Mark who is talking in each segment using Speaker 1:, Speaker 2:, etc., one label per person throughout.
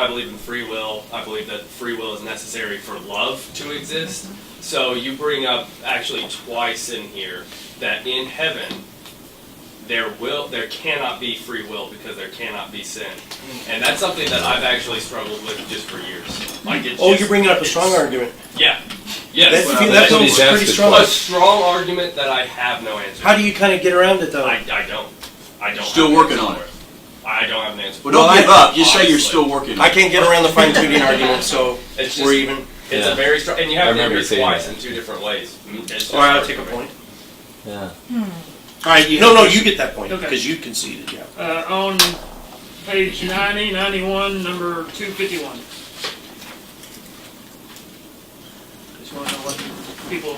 Speaker 1: I believe in free will. I believe that free will is necessary for love to exist. So you bring up actually twice in here that in heaven there cannot be free will because there cannot be sin, and that's something that I've actually struggled with just for years. Like
Speaker 2: you're bringing up a strong argument.
Speaker 1: Yeah. Yes.
Speaker 2: That's pretty strong.
Speaker 1: A strong argument that I have no answer.
Speaker 2: How do you kind of get around it though?
Speaker 1: I don't.
Speaker 3: Still working on it.
Speaker 1: I don't have an answer.
Speaker 3: Well, don't give up. Just say you're still working on it.
Speaker 2: I can't get around the fine-tuning argument, so we're even.
Speaker 1: It's a very strong, and you have to hear it twice in two different ways.
Speaker 2: All right, I'll take a point.
Speaker 4: Yeah.
Speaker 2: All right, you get that point because you conceded. Yeah.
Speaker 5: On page 90, 91, number 251. Just want to know what people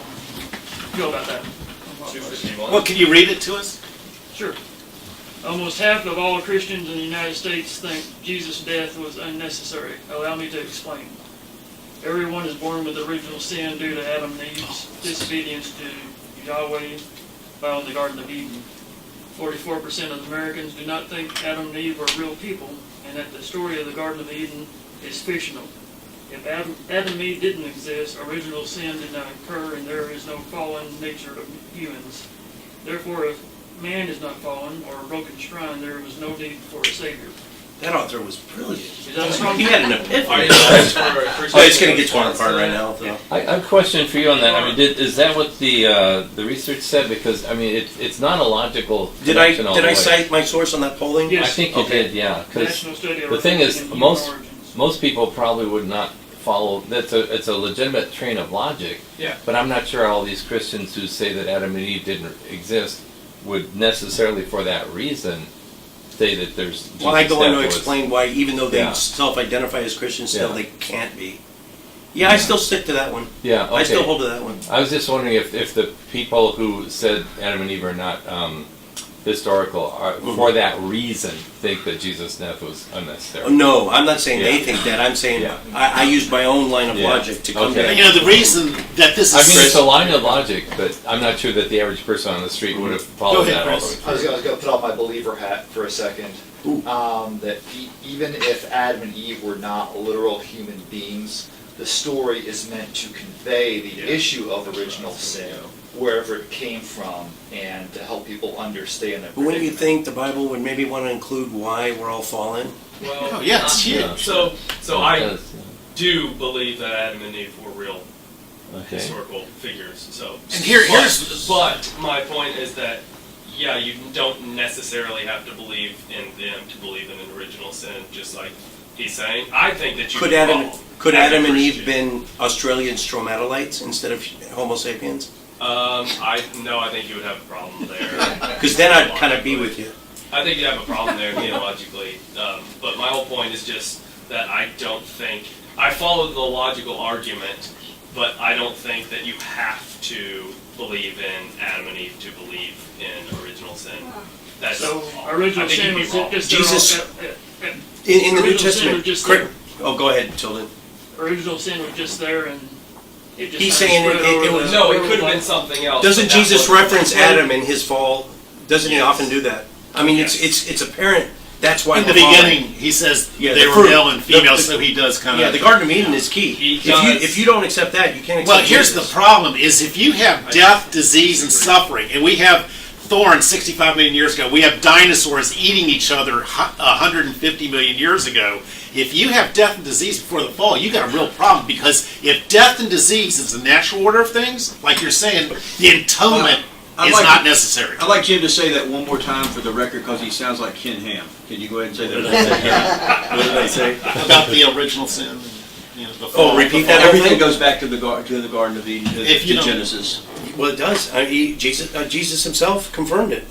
Speaker 5: feel about that.
Speaker 1: 251.
Speaker 6: Well, can you read it to us?
Speaker 5: Sure. Almost half of all Christians in the United States think Jesus' death was unnecessary. Allow me to explain. Everyone is born with original sin due to Adam and Eve's disobedience to Yahweh found in the Garden of Eden. 44% of Americans do not think Adam and Eve are real people, and that the story of the Garden of Eden is fictional. If Adam and Eve didn't exist, original sin did not occur, and there is no fallen nature of humans. Therefore, if man is not fallen or a broken shrine, there was no need for a Savior.
Speaker 2: That author was brilliant.
Speaker 5: Is that strong?
Speaker 2: He had an epiphany. It's going to get torn apart right now.
Speaker 4: I have a question for you on that. I mean, is that what the research said? Because I mean, it's not a logical.
Speaker 2: Did I cite my source on that polling?
Speaker 5: Yes.
Speaker 4: I think you did. Yeah. Because
Speaker 5: the
Speaker 4: thing is, most people probably would not follow. It's a legitimate train of logic.
Speaker 1: Yeah.
Speaker 4: But I'm not sure all these Christians who say that Adam and Eve didn't exist would necessarily, for that reason, say that there's.
Speaker 2: Well, I go on to explain why, even though they self-identify as Christians, still they can't be. Yeah, I still stick to that one.
Speaker 4: Yeah, okay.
Speaker 2: I still hold to that one.
Speaker 4: I was just wondering if the people who said Adam and Eve are not historical are, for that reason, think that Jesus' death was unnecessary.
Speaker 2: No, I'm not saying they think that. I'm saying I used my own line of logic to come to that.
Speaker 6: You know, the reason that this is...
Speaker 4: I mean, it's a line of logic, but I'm not sure that the average person on the street would have followed that all the way through.
Speaker 7: I was going to put on my believer hat for a second. That even if Adam and Eve were not literal human beings, the story is meant to convey the issue of original sin, wherever it came from, and to help people understand that.
Speaker 2: But wouldn't you think the Bible would maybe want to include why we're all fallen?
Speaker 1: Well,
Speaker 6: it's huge.
Speaker 1: So I do believe that Adam and Eve were real historical figures. So, but my point is that you don't necessarily have to believe in them to believe in an original sin. Just like he's saying, I think that you
Speaker 2: could Adam and Eve been Australian stromatolites instead of Homo sapiens?
Speaker 1: I think you would have a problem there.
Speaker 2: Because then I'd kind of be with you.
Speaker 1: I think you have a problem there theologically. But my whole point is just that I don't think I follow the logical argument, but I don't think that you have to believe in Adam and Eve to believe in original sin. That's
Speaker 5: original sin was just
Speaker 2: Jesus in the New Testament. Go ahead, Tilden.
Speaker 5: Original sin was just there, and it just
Speaker 2: he's saying it was.
Speaker 1: No, it could have been something else.
Speaker 2: Doesn't Jesus reference Adam in his fall? Doesn't he often do that? I mean, it's apparent. That's why
Speaker 6: in the beginning he says they were male and female, so he does kind of.
Speaker 2: Yeah, the Garden of Eden is key. If you don't accept that, you can't accept.
Speaker 6: Well, here's the problem: is if you have death, disease, and suffering, and we have thorns 65 million years ago, we have dinosaurs eating each other 150 million years ago. If you have death and disease before the fall, you got a real problem, because if death and disease is the natural order of things, like you're saying, the atonement is not necessary.
Speaker 3: I'd like Jim to say that one more time for the record, because he sounds like Ken Ham. Can you go ahead and say that?
Speaker 2: What did I say?
Speaker 6: About the original sin.
Speaker 2: Repeat that.
Speaker 3: Everything goes back to the Garden of Eden, to Genesis.
Speaker 2: Well, it does. Jesus himself confirmed it,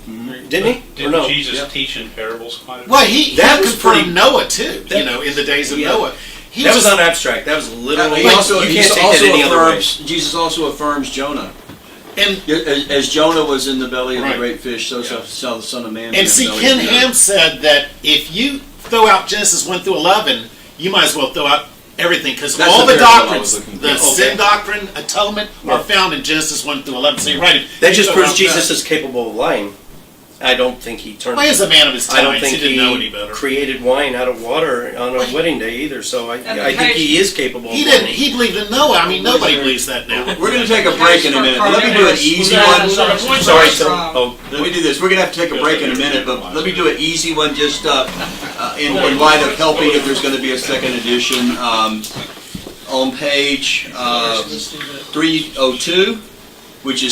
Speaker 2: didn't he?
Speaker 8: Didn't Jesus teach in parables quite a bit?
Speaker 6: Well, he confirmed Noah too. In the days of Noah.
Speaker 2: That was not abstract. That was literally.
Speaker 3: Jesus also affirms Jonah. And as Jonah was in the belly of the great fish, so shall the Son of Man be.
Speaker 6: And see, Ken Ham said that if you throw out Genesis 1 through 11, you might as well throw out everything, because all the doctrines, the sin doctrine, atonement, are found in Genesis 1 through 11. So you're right.
Speaker 2: That just proves Jesus is capable of lying. I don't think he turned.
Speaker 6: Well, he's a man of his
Speaker 2: I don't
Speaker 6: times.
Speaker 2: think
Speaker 6: He didn't know any better.
Speaker 2: created wine out of water on a wedding day either. So I think he is capable.
Speaker 6: He
Speaker 2: of
Speaker 6: didn't.
Speaker 2: lying.
Speaker 6: He believed in Noah. I mean, nobody believes that now.
Speaker 3: We're going to take a break in a minute. Let me do an easy one.
Speaker 2: Sorry, so
Speaker 3: Let me do this. We're going to have to take a break in a minute, but let me do an easy one just in light of helping if there's going to be a second edition. On page 302, which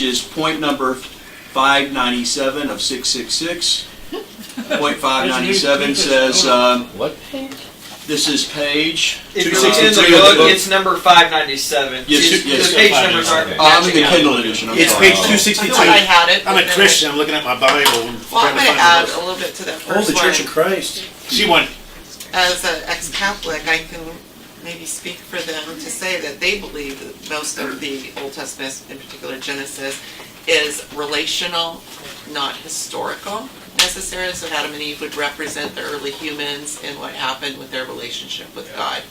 Speaker 3: is point number 597 of 666. Point 597 says,
Speaker 4: What?
Speaker 3: this is page
Speaker 9: If you're looking in the book, it's number 597.
Speaker 3: Yes, yes.
Speaker 9: The page numbers aren't
Speaker 3: I'm in the
Speaker 9: matching
Speaker 3: Kindle
Speaker 9: up.
Speaker 3: edition. I'm
Speaker 2: it's
Speaker 3: sorry.
Speaker 2: page 262.
Speaker 10: I had it.
Speaker 6: I'm a Christian. I'm looking at my Bible. And
Speaker 10: Well, I'm
Speaker 6: trying
Speaker 10: going to
Speaker 6: to
Speaker 10: add
Speaker 6: find
Speaker 10: a little bit to that
Speaker 2: Oh,
Speaker 10: first
Speaker 2: the Church of
Speaker 10: one.
Speaker 2: Christ.
Speaker 6: She went.
Speaker 10: As an ex-Catholic, I can maybe speak for them to say that they believe that most of the Old Testament, in particular Genesis, is relational, not historical necessarily. So Adam and Eve would represent the early humans and what happened with their relationship with God.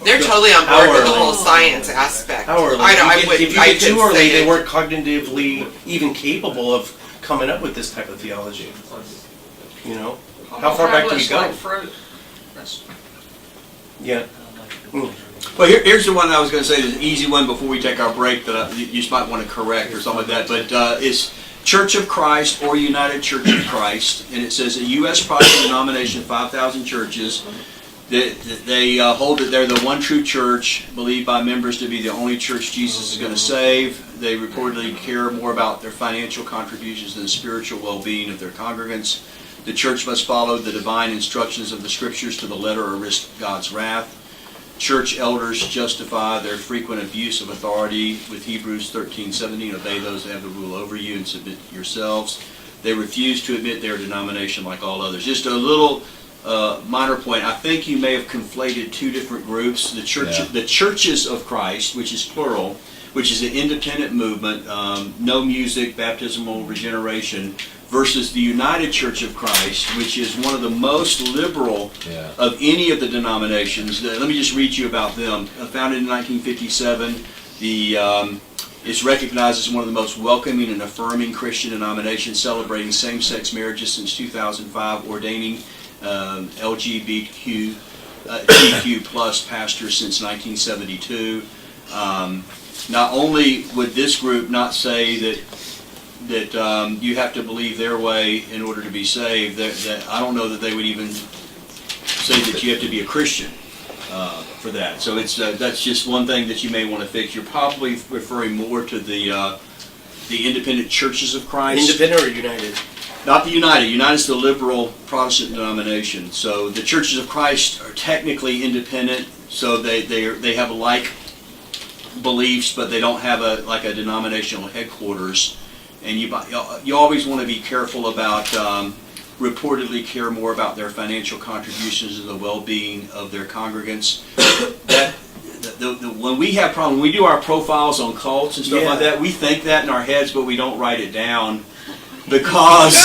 Speaker 10: They're totally on board with the whole science aspect.
Speaker 2: How early? If you get too early, they weren't cognitively even capable of coming up with this type of theology. You know, how far back do we go? Yeah.
Speaker 3: Well, here's the one I was going to say, the easy one before we take our break that you just might want to correct or something like that. But it's Church of Christ or United Church of Christ, and it says a U.S. Protestant denomination, 5,000 churches. They hold that they're the one true church, believed by members to be the only church Jesus is going to save. They reportedly care more about their financial contributions than the spiritual well-being of their congregants. The church must follow the divine instructions of the Scriptures to the letter or risk God's wrath. Church elders justify their frequent abuse of authority with Hebrews 13:17, obey those that have the rule over you and submit yourselves. They refuse to admit their denomination like all others. Just a little minor point. I think you may have conflated two different groups. The Churches of Christ, which is plural, which is an independent movement, no music, baptismal regeneration, versus the United Church of Christ, which is one of the most liberal of any of the denominations. Let me just read you about them. Founded in 1957, it's recognized as one of the most welcoming and affirming Christian denominations, celebrating same-sex marriages since 2005, ordaining LGBTQ plus pastors since 1972. Not only would this group not say that you have to believe their way in order to be saved, that I don't know that they would even say that you have to be a Christian for that. So it's that's just one thing that you may want to fix. You're probably referring more to the independent Churches of Christ.
Speaker 2: Independent or United?
Speaker 3: Not the United. United is the liberal Protestant denomination. So the Churches of Christ are technically independent, so they have like beliefs, but they don't have a denominational headquarters. And you always want to be careful about reportedly care more about their financial contributions and the well-being of their congregants. When we have problems, when we do our profiles on cults and stuff like that, we think that in our heads, but we don't write it down. Because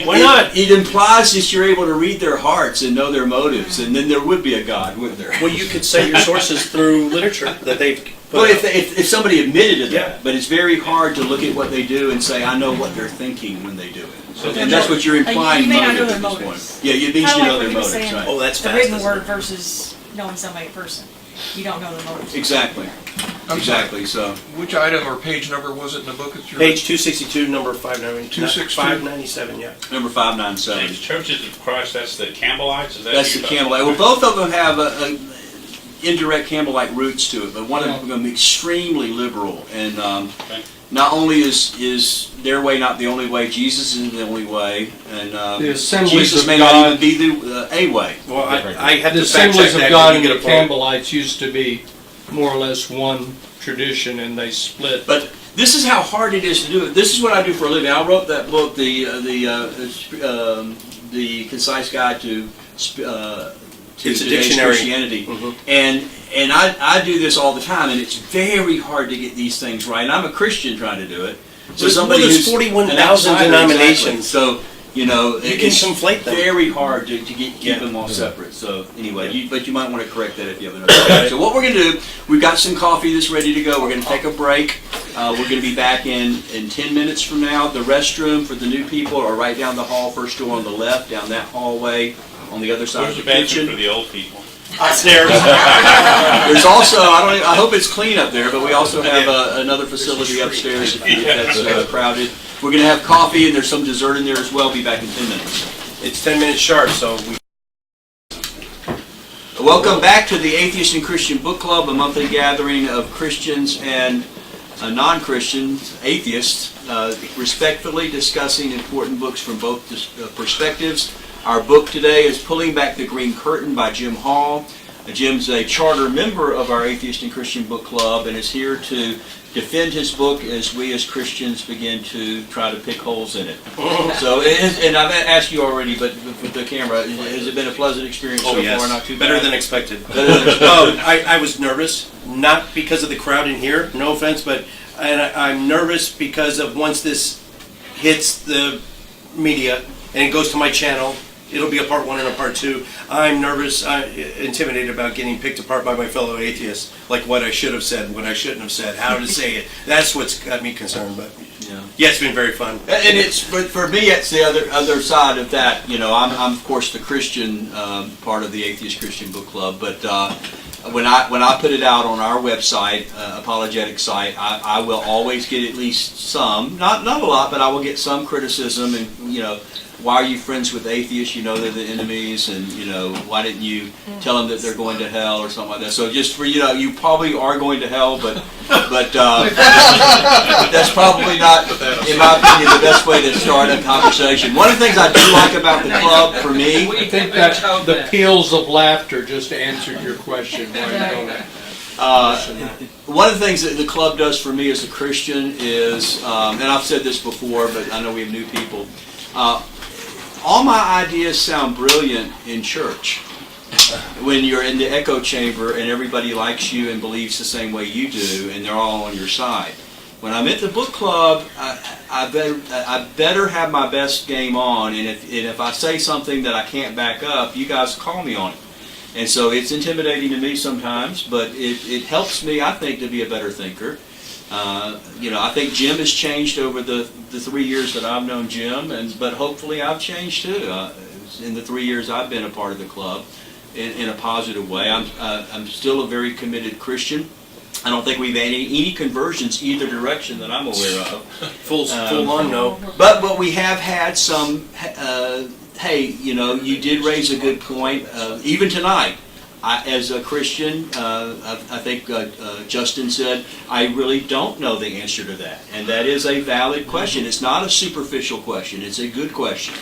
Speaker 2: why not?
Speaker 3: It implies that you're able to read their hearts and know their motives, and then there would be a God, wouldn't there?
Speaker 2: Well, you could cite your sources through literature that they've put
Speaker 3: Well,
Speaker 2: out.
Speaker 3: if somebody admitted to that, but it's very hard to look at what they do and say, I know what they're thinking when they do it. So, and that's what you're implying
Speaker 11: You may not know
Speaker 3: motive
Speaker 11: their
Speaker 3: at this
Speaker 11: motives.
Speaker 3: point. Yeah, you mean you know their motives, right?
Speaker 2: Oh, that's
Speaker 11: The
Speaker 2: fast.
Speaker 11: written
Speaker 2: isn't
Speaker 11: word
Speaker 2: it?
Speaker 11: versus knowing somebody in person. You don't know the motives.
Speaker 3: Exactly. Exactly. So,
Speaker 12: Which item or page number was it in the book? It's your
Speaker 2: Page 262, number 597.
Speaker 12: 262?
Speaker 2: 597, yeah.
Speaker 3: number 597.
Speaker 8: The Churches of Christ, that's the Campbellites? Is that
Speaker 3: That's the
Speaker 8: what you're talking
Speaker 3: Campbellite. Well, both of them have indirect Campbellite roots to it, but one of them extremely liberal. And not only is their way not the only way, Jesus isn't the only way, and
Speaker 13: The Assemblies
Speaker 3: Jesus
Speaker 13: of
Speaker 3: may
Speaker 13: God,
Speaker 3: not even be the a way.
Speaker 2: Well, I had
Speaker 13: the
Speaker 2: to fact check
Speaker 13: Assemblies of
Speaker 2: that.
Speaker 13: God
Speaker 2: You
Speaker 13: and
Speaker 2: get
Speaker 13: the
Speaker 2: a point.
Speaker 13: Campbellites used to be more or less one tradition, and they split.
Speaker 3: But this is how hard it is to do it. This is what I do for a living. I wrote that book, the Concise Guide to
Speaker 2: It's a
Speaker 3: today's
Speaker 2: dictionary.
Speaker 3: Christianity, and I do this all the time, and it's very hard to get these things right. And I'm a Christian trying to do it. So somebody
Speaker 2: there's
Speaker 3: who's
Speaker 2: 41,000
Speaker 3: an outsider,
Speaker 2: denominations.
Speaker 3: exactly. So you know,
Speaker 2: You can
Speaker 3: it's
Speaker 2: conflate them.
Speaker 3: very hard to keep them all separate. So anyway, but you might want to correct that if you have another. So what we're going to do, we've got some coffee that's ready to go. We're going to take a break. We're going to be back in 10 minutes from now. The restroom for the new people are right down the hall, first door on the left, down that hallway, on the other side
Speaker 8: Where's
Speaker 3: of
Speaker 8: the
Speaker 3: the
Speaker 8: bathroom
Speaker 3: kitchen.
Speaker 8: for the old people?
Speaker 6: Upstairs.
Speaker 3: There's also, I hope it's clean up there, but we also have another facility upstairs if that's crowded. We're going to have coffee, and there's some dessert in there as well. Be back in 10 minutes.
Speaker 2: It's 10 minutes sharp, so we...
Speaker 3: Welcome back to the Atheist and Christian Book Club, a monthly gathering of Christians and non-Christians, atheists, respectfully discussing important books from both perspectives. Our book today is Pulling Back the Green Curtain by Jim Hall. Jim's a charter member of our Atheist and Christian Book Club and is here to defend his book as we as Christians begin to try to pick holes in it. So, and I've asked you already, but with the camera, has it been a pleasant experience so far? Not too bad?
Speaker 2: Better than expected. I was nervous, not because of the crowd in here, no offense, but I'm nervous because of once this hits the media and it goes to my channel, it'll be a part 1 and a part 2. I'm nervous, intimidated about getting picked apart by my fellow atheists, like what I should have said, what I shouldn't have said, how to say it. That's what's got me concerned. But yeah, it's been very fun.
Speaker 3: And it's, but for me, it's the other side of that. You know, I'm of course the Christian part of the Atheist Christian Book Club, but when I put it out on our website, apologetic site, I will always get at least some, not a lot, but I will get some criticism, and why are you friends with atheists? You know they're the enemies, and why didn't you tell them that they're going to hell or something like that? So just for you probably are going to hell, but that's probably not, in my opinion, the best way to start a conversation. One of the things I do like about the club, for me,
Speaker 13: I think that the peals of laughter just answered your question.
Speaker 3: One of the things that the club does for me as a Christian is, and I've said this before, but I know we have new people. All my ideas sound brilliant in church when you're in the echo chamber and everybody likes you and believes the same way you do and they're all on your side. When I'm at the book club, I better have my best game on, and if I say something that I can't back up, you guys call me on it. And so it's intimidating to me sometimes, but it helps me, I think, to be a better thinker. I think Jim has changed over the 3 years that I've known Jim, but hopefully I've changed too in the 3 years I've been a part of the club in a positive way. I'm still a very committed Christian. I don't think we've had any conversions either direction that I'm aware of.
Speaker 2: Full on, no.
Speaker 3: But we have had some. Hey, you did raise a good point. Even tonight. As a Christian, I think Justin said, I really don't know the answer to that. And that is a valid question. It's not a superficial question. It's a good question.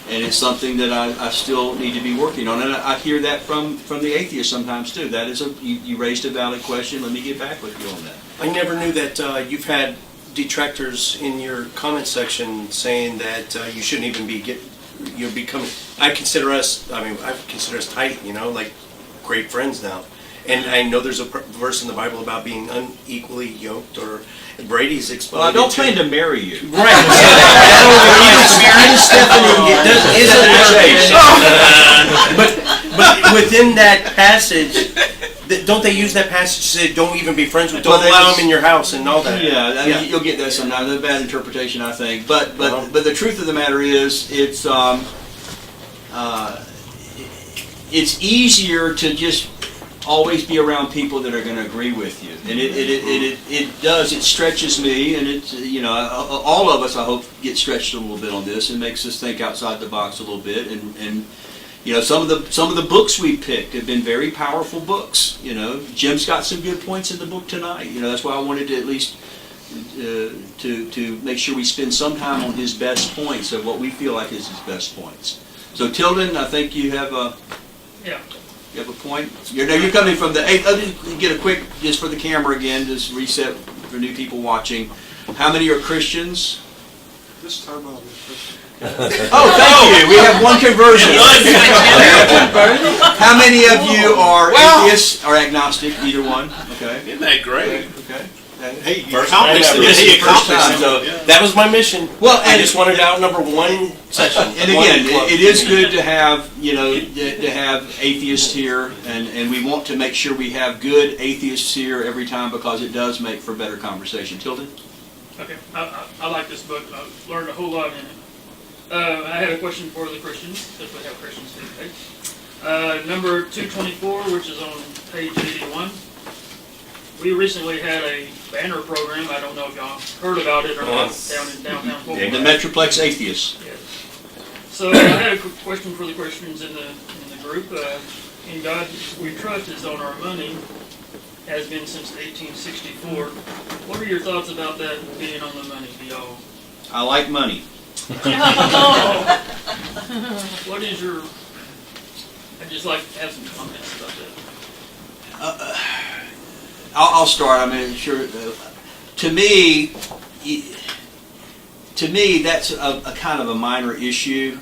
Speaker 3: And it's something that I still need to be working on. And I hear that from the atheists sometimes too. That is you raised a valid question. Let me get back with you on that.
Speaker 2: I never knew that you've had detractors in your comment section saying that you shouldn't even you're becoming. I consider us tight. Like great friends now. And I know there's a verse in the Bible about being unequally yoked, or Brady's exploded.
Speaker 3: Well, I don't plan to marry you.
Speaker 2: Right. But within that passage, don't they use that passage to say don't even be friends with, don't allow them in your house and all that?
Speaker 3: Yeah, you'll get that sometimes. That's a bad interpretation, I think. But the truth of the matter is, it's easier to just always be around people that are going to agree with you, and it stretches me, and all of us, I hope, get stretched a little bit on this, and makes us think outside the box a little bit, and some of the books we picked have been very powerful books. Jim's got some good points in the book tonight. That's why I wanted to at least to make sure we spend some time on his best points of what we feel like is his best points. So Tilden, I think you have a.
Speaker 5: Yeah.
Speaker 3: You have a point? You're coming from the 8th. I'll get a quick, just for the camera again, just reset for new people watching. How many are Christians?
Speaker 14: This time I'll be Christian.
Speaker 3: Oh, thank you. We have one conversion. How many of you are atheists or agnostic? Either one. Okay.
Speaker 6: Isn't that great?
Speaker 3: Okay.
Speaker 2: Hey, you
Speaker 6: First
Speaker 2: accomplished
Speaker 6: time
Speaker 2: it.
Speaker 6: ever.
Speaker 2: He accomplished
Speaker 3: First
Speaker 2: it. So
Speaker 3: time.
Speaker 2: that was my mission.
Speaker 3: Well,
Speaker 2: I
Speaker 3: and-
Speaker 2: just wanted to outnumber one session.
Speaker 3: And again, it is good to have, to have atheists here, and we want to make sure we have good atheists here every time because it does make for better conversation. Tilden?
Speaker 5: Okay, I like this book. I learned a whole lot in it. I had a question for the Christians, if we have Christians today. Number 224, which is on page 81. We recently had a banner program. I don't know if y'all heard about it or not, down in downtown Fort
Speaker 3: The
Speaker 5: Worth.
Speaker 3: Metroplex Atheists.
Speaker 5: Yes. So I had a question for the Christians in the group. In God We Trust is on our money, has been since 1864. What are your thoughts about that being on the money, y'all?
Speaker 3: I like money.
Speaker 5: What is your? I'd just like to have some comments about that.
Speaker 3: I'll start. I mean, sure. To me, that's a kind of a minor issue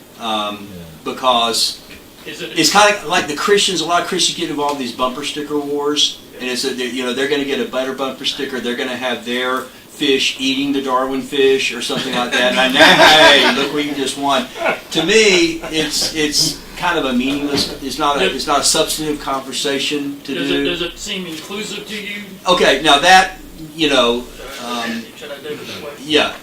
Speaker 3: because it's kind of like the Christians. A lot of Christians get involved in these bumper sticker wars, and it's they're going to get a better bumper sticker. They're going to have their fish eating the Darwin fish or something like that. And hey, look what you just won. To me, it's kind of a meaningless. It's not a substantive conversation to do.
Speaker 5: Does it seem inclusive to you?
Speaker 3: Okay, now that
Speaker 5: Should I do it that way?
Speaker 3: yeah.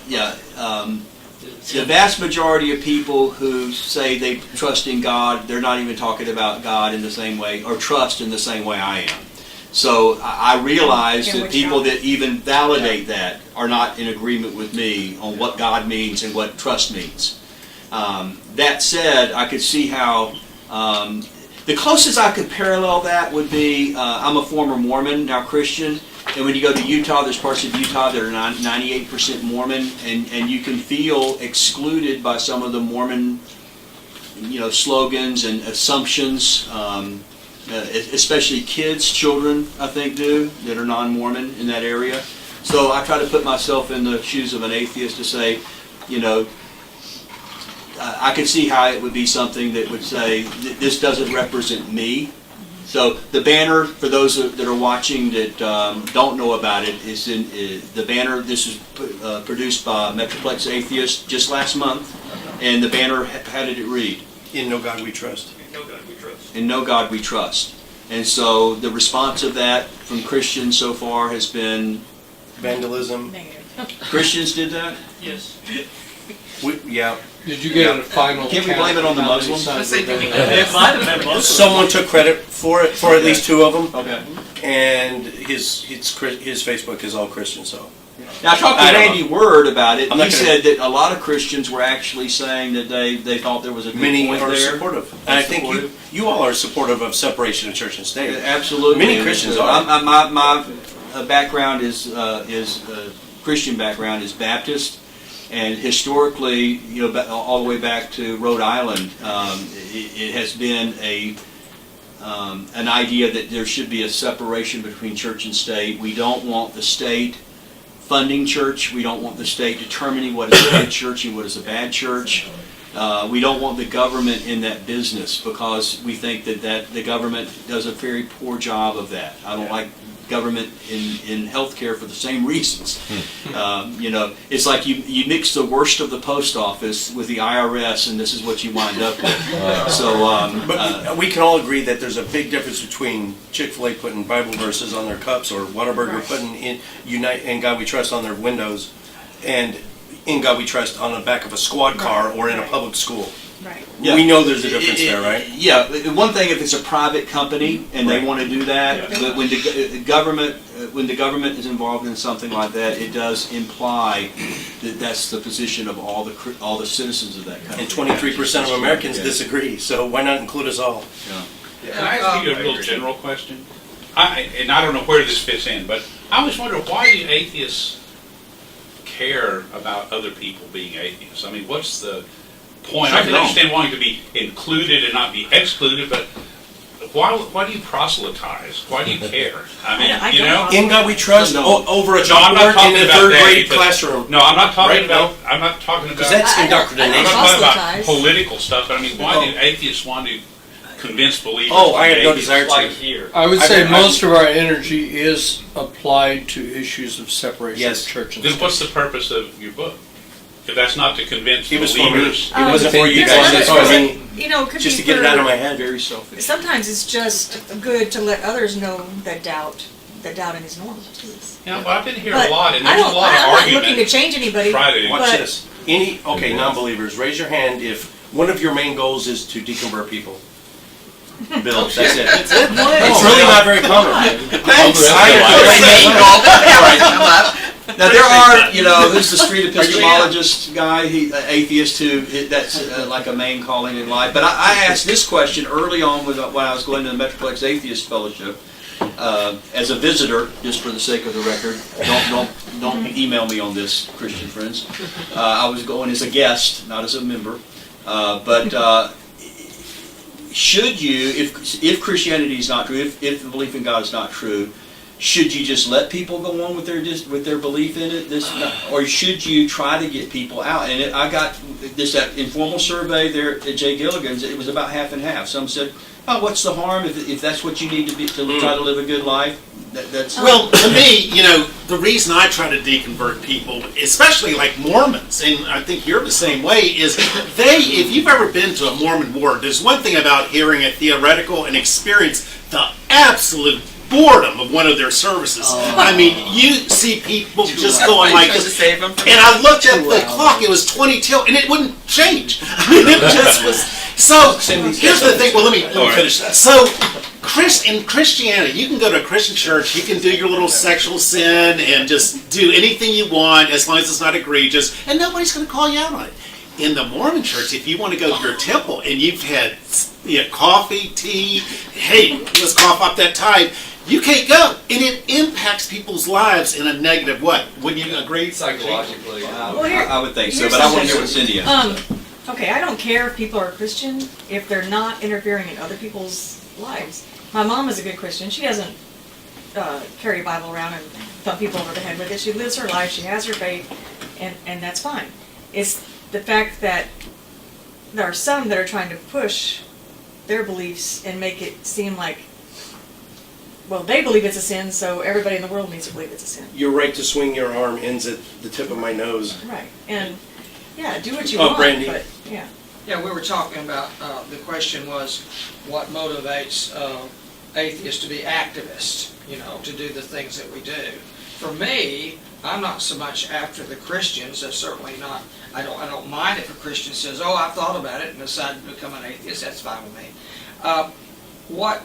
Speaker 3: The vast majority of people who say they trust in God, they're not even talking about God in the same way or trust in the same way I am. So I realize that people that even validate that are not in agreement with me on what God means and what trust means. That said, I could see how the closest I could parallel that would be I'm a former Mormon, now Christian, and when you go to Utah, there's parts of Utah that are 98% Mormon, and you can feel excluded by some of the Mormon, slogans and assumptions. Especially children, I think, do, that are non-Mormon in that area. So I try to put myself in the shoes of an atheist to say, I could see how it would be something that would say, this doesn't represent me. So the banner, for those that are watching that don't know about it, is the banner. This is produced by Metroplex Atheists just last month, and the banner, how did it read?
Speaker 2: In No God We Trust.
Speaker 5: In No God We Trust.
Speaker 3: In No God We Trust. And so the response of that from Christians so far has been
Speaker 2: Vandalism.
Speaker 3: Christians did that?
Speaker 5: Yes.
Speaker 2: Yeah.
Speaker 13: Did you get a final?
Speaker 3: Can't we blame it on the Muslims?
Speaker 2: Someone took credit for it, for at least two of them.
Speaker 3: Okay.
Speaker 2: And his Facebook is all Christian, so.
Speaker 3: Now I talked to Randy Word about it.
Speaker 2: I'm
Speaker 3: He
Speaker 2: not gonna-
Speaker 3: said that a lot of Christians were actually saying that they thought there was a good
Speaker 2: Many
Speaker 3: point
Speaker 2: are
Speaker 3: there.
Speaker 2: supportive. And I think you all are supportive of separation of church and state.
Speaker 3: Absolutely.
Speaker 2: Many Christians are.
Speaker 3: My background is Christian background is Baptist, and historically, all the way back to Rhode Island, it has been an idea that there should be a separation between church and state. We don't want the state funding church. We don't want the state determining what is a good church and what is a bad church. We don't want the government in that business because we think that the government does a very poor job of that. I don't like government in healthcare for the same reasons. It's like you mix the worst of the post office with the IRS, and this is what you wind up with.
Speaker 2: But we can all agree that there's a big difference between Chick-fil-A putting Bible verses on their cups or Whataburger putting in God We Trust on their windows and In God We Trust on the back of a squad car or in a public school.
Speaker 11: Right.
Speaker 3: Yeah.
Speaker 2: We know there's a difference there, right?
Speaker 3: Yeah. One thing if it's a private company and they want to do that, but when the government is involved in something like that, it does imply that that's the position of all the citizens of that country.
Speaker 2: And 23% of Americans disagree, so why not include us all?
Speaker 8: Can I ask you a real general question? I don't know where this fits in, but I always wonder, why do atheists care about other people being atheists? I mean, what's the point? I can understand wanting to be included and not be excluded, but why do you proselytize? Why do you care? I mean,
Speaker 2: In God We Trust over a
Speaker 8: I'm not
Speaker 2: chalkboard
Speaker 8: talking
Speaker 2: in the
Speaker 8: about
Speaker 2: third
Speaker 8: that,
Speaker 2: grade
Speaker 8: but-
Speaker 2: classroom.
Speaker 8: No, I'm not talking
Speaker 2: Right,
Speaker 8: about. I'm not talking about.
Speaker 2: Because that's indoctrination.
Speaker 8: I'm not talking about
Speaker 11: proselytize.
Speaker 8: political stuff. But I mean, why do atheists want to convince believers.
Speaker 2: Oh, I
Speaker 8: to
Speaker 2: have
Speaker 8: be
Speaker 2: no
Speaker 8: atheists.
Speaker 2: desire
Speaker 1: Like
Speaker 2: to.
Speaker 1: here.
Speaker 13: I would say most of our energy is applied to issues of separation
Speaker 2: Yes.
Speaker 13: of church and
Speaker 8: Then
Speaker 13: state.
Speaker 8: what's the purpose of your book? If that's not to convince
Speaker 2: It was for me.
Speaker 8: believers.
Speaker 2: It wasn't for you
Speaker 11: There's
Speaker 2: guys.
Speaker 11: another
Speaker 2: It's for me.
Speaker 11: reason, you know, it could
Speaker 2: Just
Speaker 11: be
Speaker 2: to get it
Speaker 11: for-
Speaker 2: out of my head.
Speaker 3: Very selfish.
Speaker 11: Sometimes it's just good to let others know that doubting is normal too.
Speaker 8: Yeah, well, I've been here
Speaker 11: But
Speaker 8: a lot, and
Speaker 11: I
Speaker 8: there's a
Speaker 11: don't,
Speaker 8: lot of
Speaker 11: I'm not
Speaker 8: argument.
Speaker 11: looking to change anybody.
Speaker 8: Try to-
Speaker 2: Watch
Speaker 11: but
Speaker 2: this. Okay, non-believers, raise your hand if one of your main goals is to deconvert people. Bill, that's it. That's it. It's really not very common.
Speaker 3: Thanks. Now there are, who's the street epistemologist guy, atheist who that's like a main calling in life. But I asked this question early on when I was going to the Metroplex Atheist Fellowship as a visitor, just for the sake of the record. Don't email me on this, Christian friends. I was going as a guest, not as a member. But should you, if Christianity is not true, if the belief in God is not true, should you just let people go on with their belief in it? Or should you try to get people out? And I got that informal survey there at Jay Gilligan's. It was about half and half. Some said, "Oh, what's the harm if that's what you need to be to try to live a good life?" That's
Speaker 6: Well, to me, the reason I try to deconvert people, especially like Mormons, and I think you're the same way, is if you've ever been to a Mormon ward, there's one thing about hearing a theoretical and experience the absolute boredom of one of their services. I mean, you see people just going like this, and I looked at the clock, it was 20 till, and it wouldn't change. I mean, it just was. So, here's the thing, well, let me finish that. So, in Christianity, you can go to a Christian church, you can do your little sexual sin and just do anything you want as long as it's not egregious, and nobody's going to call you out on it. In the Mormon church, if you want to go to your temple and you've had coffee, tea, hey, let's cough up that tithe, you can't go. And it impacts people's lives in a negative way. Wouldn't you agree?
Speaker 1: Psychologically.
Speaker 3: I would think so, but I want to hear what Cindy has.
Speaker 11: Okay, I don't care if people are Christian if they're not interfering in other people's lives. My mom is a good Christian. She doesn't carry a Bible around and thump people over the head with it. She lives her life. She has her faith, and that's fine. It's the fact that there are some that are trying to push their beliefs and make it seem like, well, they believe it's a sin, so everybody in the world needs to believe it's a sin.
Speaker 2: Your right to swing your arm ends at the tip of my nose.
Speaker 11: Right, and yeah, do what you
Speaker 2: Oh,
Speaker 11: want,
Speaker 2: Brandy.
Speaker 11: but yeah.
Speaker 14: Yeah, we were talking about, the question was, what motivates atheists to be activists, to do the things that we do. For me, I'm not so much after the Christians, that's certainly not, I don't mind if a Christian says, oh, I've thought about it and decided to become an atheist, that's fine with me. What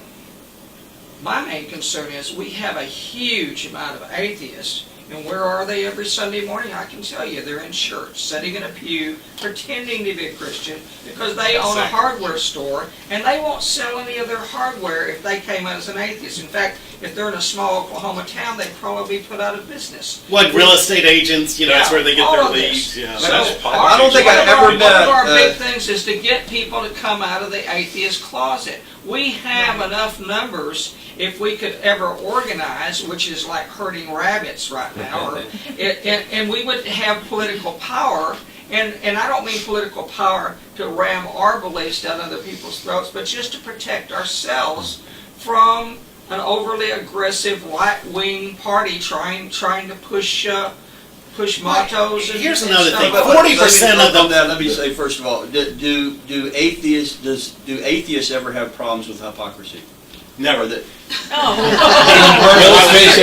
Speaker 14: my main concern is, we have a huge amount of atheists, and where are they every Sunday morning? I can tell you, they're in church, sitting in a pew, pretending to be a Christian, because they own a hardware store, and they won't sell any of their hardware if they came out as an atheist. In fact, if they're in a small Oklahoma town, they'd probably be put out of business.
Speaker 6: What, real estate agents, that's where they get
Speaker 14: all
Speaker 6: their
Speaker 14: of
Speaker 6: leads.
Speaker 14: this.
Speaker 6: Yeah.
Speaker 14: So
Speaker 3: I don't think I've ever met.
Speaker 14: One of our big things is to get people to come out of the atheist closet. We have enough numbers if we could ever organize, which is like herding rabbits right now, and we would have political power. And I don't mean political power to ram our beliefs down other people's throats, but just to protect ourselves from an overly aggressive right-wing party trying to push mottos. And
Speaker 6: Here's another thing.
Speaker 14: stuff.
Speaker 6: 40% of them.
Speaker 3: Let me say first of all, do atheists ever have problems with hypocrisy? Never.
Speaker 4: Illustration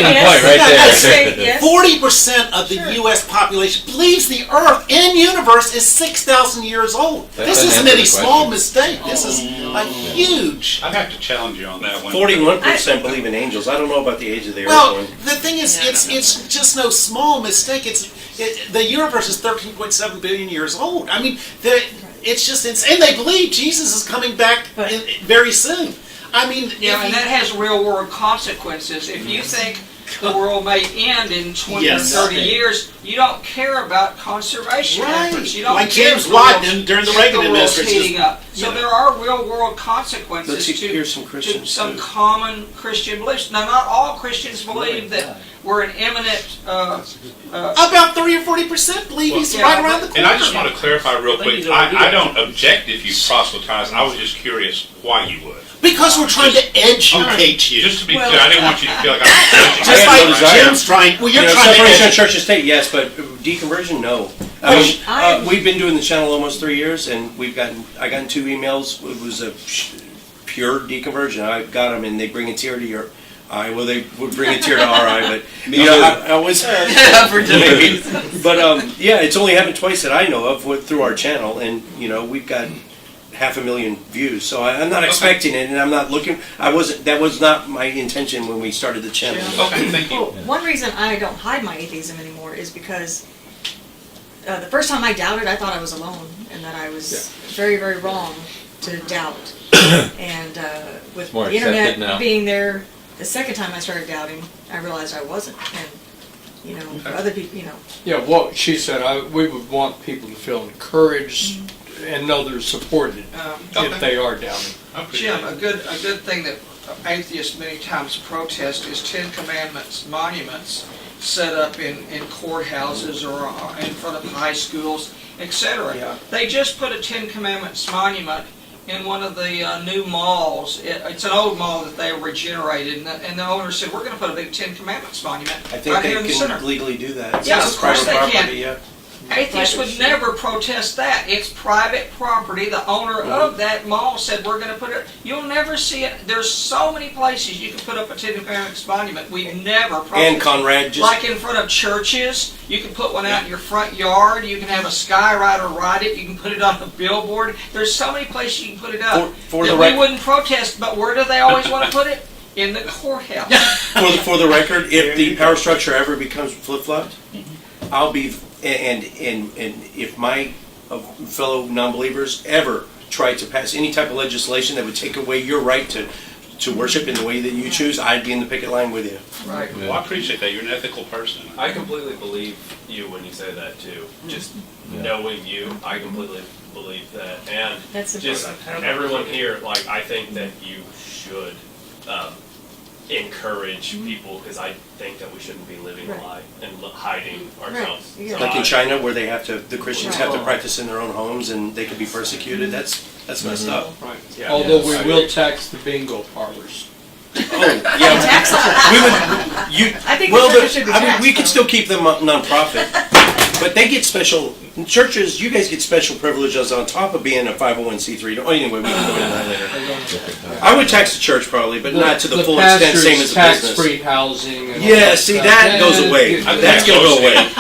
Speaker 4: and point right there.
Speaker 6: 40% of the U.S. population believes the Earth and universe is 6,000 years old. This isn't any small mistake. This is a huge.
Speaker 8: I'd have to challenge you on that one.
Speaker 2: 41% believe in angels. I don't know about the age of the Earth
Speaker 6: Well,
Speaker 2: one.
Speaker 6: the thing is, it's just no small mistake. The universe is 13.7 billion years old. I mean, it's just insane. And they believe Jesus is coming back very soon. I mean,
Speaker 14: and that has real world consequences. If you think the world may end in 20
Speaker 6: Yes.
Speaker 14: or 30 years, you don't care about conservation efforts. You don't
Speaker 6: Like
Speaker 14: care
Speaker 6: James
Speaker 14: if
Speaker 6: Watt
Speaker 14: the world's-
Speaker 6: during the
Speaker 14: if
Speaker 6: Reagan
Speaker 14: the world's
Speaker 6: administration.
Speaker 14: heating up. So there are real world consequences
Speaker 2: Let's hear some Christians,
Speaker 14: to some
Speaker 2: too.
Speaker 14: common Christian beliefs. Now, not all Christians believe that we're an imminent.
Speaker 6: About 30 or 40% believe he's
Speaker 14: Yeah,
Speaker 6: right around the corner.
Speaker 8: And I just want to clarify real
Speaker 5: I think
Speaker 8: quick,
Speaker 5: he's already
Speaker 8: I
Speaker 5: done.
Speaker 8: don't object if you proselytize, I was just curious why you would.
Speaker 6: Because we're trying to educate you.
Speaker 8: Just to be clear, I didn't want you to feel like I was judging.
Speaker 6: Just
Speaker 2: I have no
Speaker 6: like
Speaker 2: desire.
Speaker 6: Jim's trying. Well, you're
Speaker 2: You know,
Speaker 6: trying to
Speaker 2: separation of
Speaker 6: educate.
Speaker 2: church and state, yes, but deconversion, no. We've been doing the channel almost 3 years, and I gotten 2 emails. It was a pure deconversion. I got them, and they bring a tear to your eye. Well, they would bring a tear to our eye, but you know, I was maybe. But yeah, it's only happened twice that I know of through our channel, and you know, we've got 500,000 views. So I'm not expecting it, and I'm not looking. That was not my intention when we started the channel.
Speaker 8: Okay, thank you.
Speaker 11: Well, one reason I don't hide my atheism anymore is because the first time I doubted, I thought I was alone, and that I was very, very wrong to doubt. And with
Speaker 4: More
Speaker 11: the internet
Speaker 4: accepted now.
Speaker 11: being there, the second time I started doubting, I realized I wasn't. And you know, for other people, you know.
Speaker 13: Yeah, what she said, we would want people to feel encouraged and know they're supported if they are doubting.
Speaker 14: Jim, a good thing that atheists many times protest is 10 Commandments monuments set up in courthouses or in front of high schools, etc.
Speaker 2: Yeah.
Speaker 14: They just put a 10 Commandments monument in one of the new malls. It's an old mall that they regenerated, and the owner said, "We're going to put a big 10 Commandments monument
Speaker 2: I think
Speaker 14: right
Speaker 2: they
Speaker 14: here in the center."
Speaker 2: can legally do that.
Speaker 14: Yeah,
Speaker 2: It's
Speaker 14: of course
Speaker 2: private
Speaker 14: they can.
Speaker 2: property, yeah.
Speaker 14: Atheists would never protest that. It's private property. The owner of that mall said, "We're going to put it." You'll never see it. There's so many places you can put up a 10 Commandments monument. We never protest.
Speaker 2: And Conrad just
Speaker 14: Like in front of churches, you can put one out in your front yard. You can have a skywriter ride it. You can put it on a billboard. There's so many places you can put it up
Speaker 2: For
Speaker 14: that
Speaker 2: the
Speaker 14: we
Speaker 2: rec-
Speaker 14: wouldn't protest. But where do they always want to put it? In the courthouse.
Speaker 2: for the record, if the power structure ever becomes flip-flopped, I'll be and if my fellow non-believers ever try to pass any type of legislation that would take away your right to worship in the way that you choose, I'd be in the picket line with you.
Speaker 14: Right.
Speaker 8: Well, I appreciate that. You're an ethical person.
Speaker 1: I completely believe you when you say that too. Just knowing you, I completely believe that. And
Speaker 11: That's the
Speaker 1: just
Speaker 11: part.
Speaker 1: everyone here, like, I think that you should encourage people, because I think that we shouldn't be living a lie and hiding ourselves.
Speaker 11: Right. Yeah.
Speaker 2: Like in China, where the Christians have to practice in their own homes and they could be persecuted. That's messed up.
Speaker 13: Right.
Speaker 1: Yeah.
Speaker 13: Although
Speaker 4: Yes.
Speaker 13: we will tax the bingo parlors.
Speaker 2: Oh, yeah.
Speaker 11: Tax on
Speaker 2: We would.
Speaker 11: I think
Speaker 2: Well,
Speaker 11: the churches should be taxed,
Speaker 2: we could
Speaker 11: though.
Speaker 2: still keep them non-profit, but they get special. Churches, you guys get special privileges on top of being a 501c3. Oh, anyway, we can go into that later. I would tax the church probably, but not to the full extent, same as a business.
Speaker 13: Tax-free housing. And all
Speaker 2: Yeah,
Speaker 13: that
Speaker 2: see,
Speaker 13: stuff.
Speaker 2: that goes away. That's gonna go away.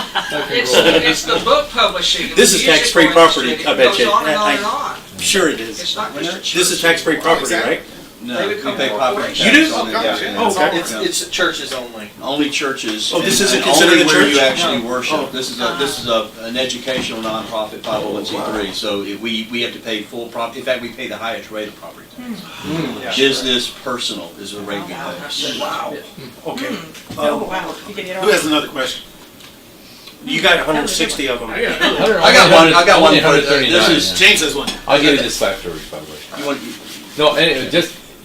Speaker 14: It's the book publishing.
Speaker 2: This is
Speaker 14: the music
Speaker 2: tax-free property,
Speaker 14: industry.
Speaker 2: I bet you.
Speaker 14: It goes on and on and on.
Speaker 2: Sure it is.
Speaker 14: It's not just a church.
Speaker 2: This is tax-free property, right?
Speaker 3: No,
Speaker 14: They
Speaker 3: we
Speaker 14: become
Speaker 3: pay property
Speaker 14: corporations.
Speaker 3: tax
Speaker 2: You do?
Speaker 3: on it. Yeah.
Speaker 2: Oh, okay.
Speaker 9: It's churches only.
Speaker 3: Only churches.
Speaker 2: Oh, this
Speaker 3: and-
Speaker 2: isn't
Speaker 3: and
Speaker 2: considered
Speaker 3: only
Speaker 2: a
Speaker 3: where
Speaker 2: church?
Speaker 3: you actually worship.
Speaker 2: Oh.
Speaker 3: This is an educational nonprofit 501c3. So we have to pay full property. In fact, we pay the highest rate of property tax. Business, personal is the rate we pay.
Speaker 2: Wow. Okay.
Speaker 11: Oh, wow. You can get
Speaker 6: Who has another question?
Speaker 2: You got 160 of them.
Speaker 3: I got one.
Speaker 4: Only
Speaker 3: For,
Speaker 4: 139.
Speaker 3: this is
Speaker 6: James has one.
Speaker 4: I'll give you this afterwards, by the way.
Speaker 3: you want.
Speaker 4: No, anyway,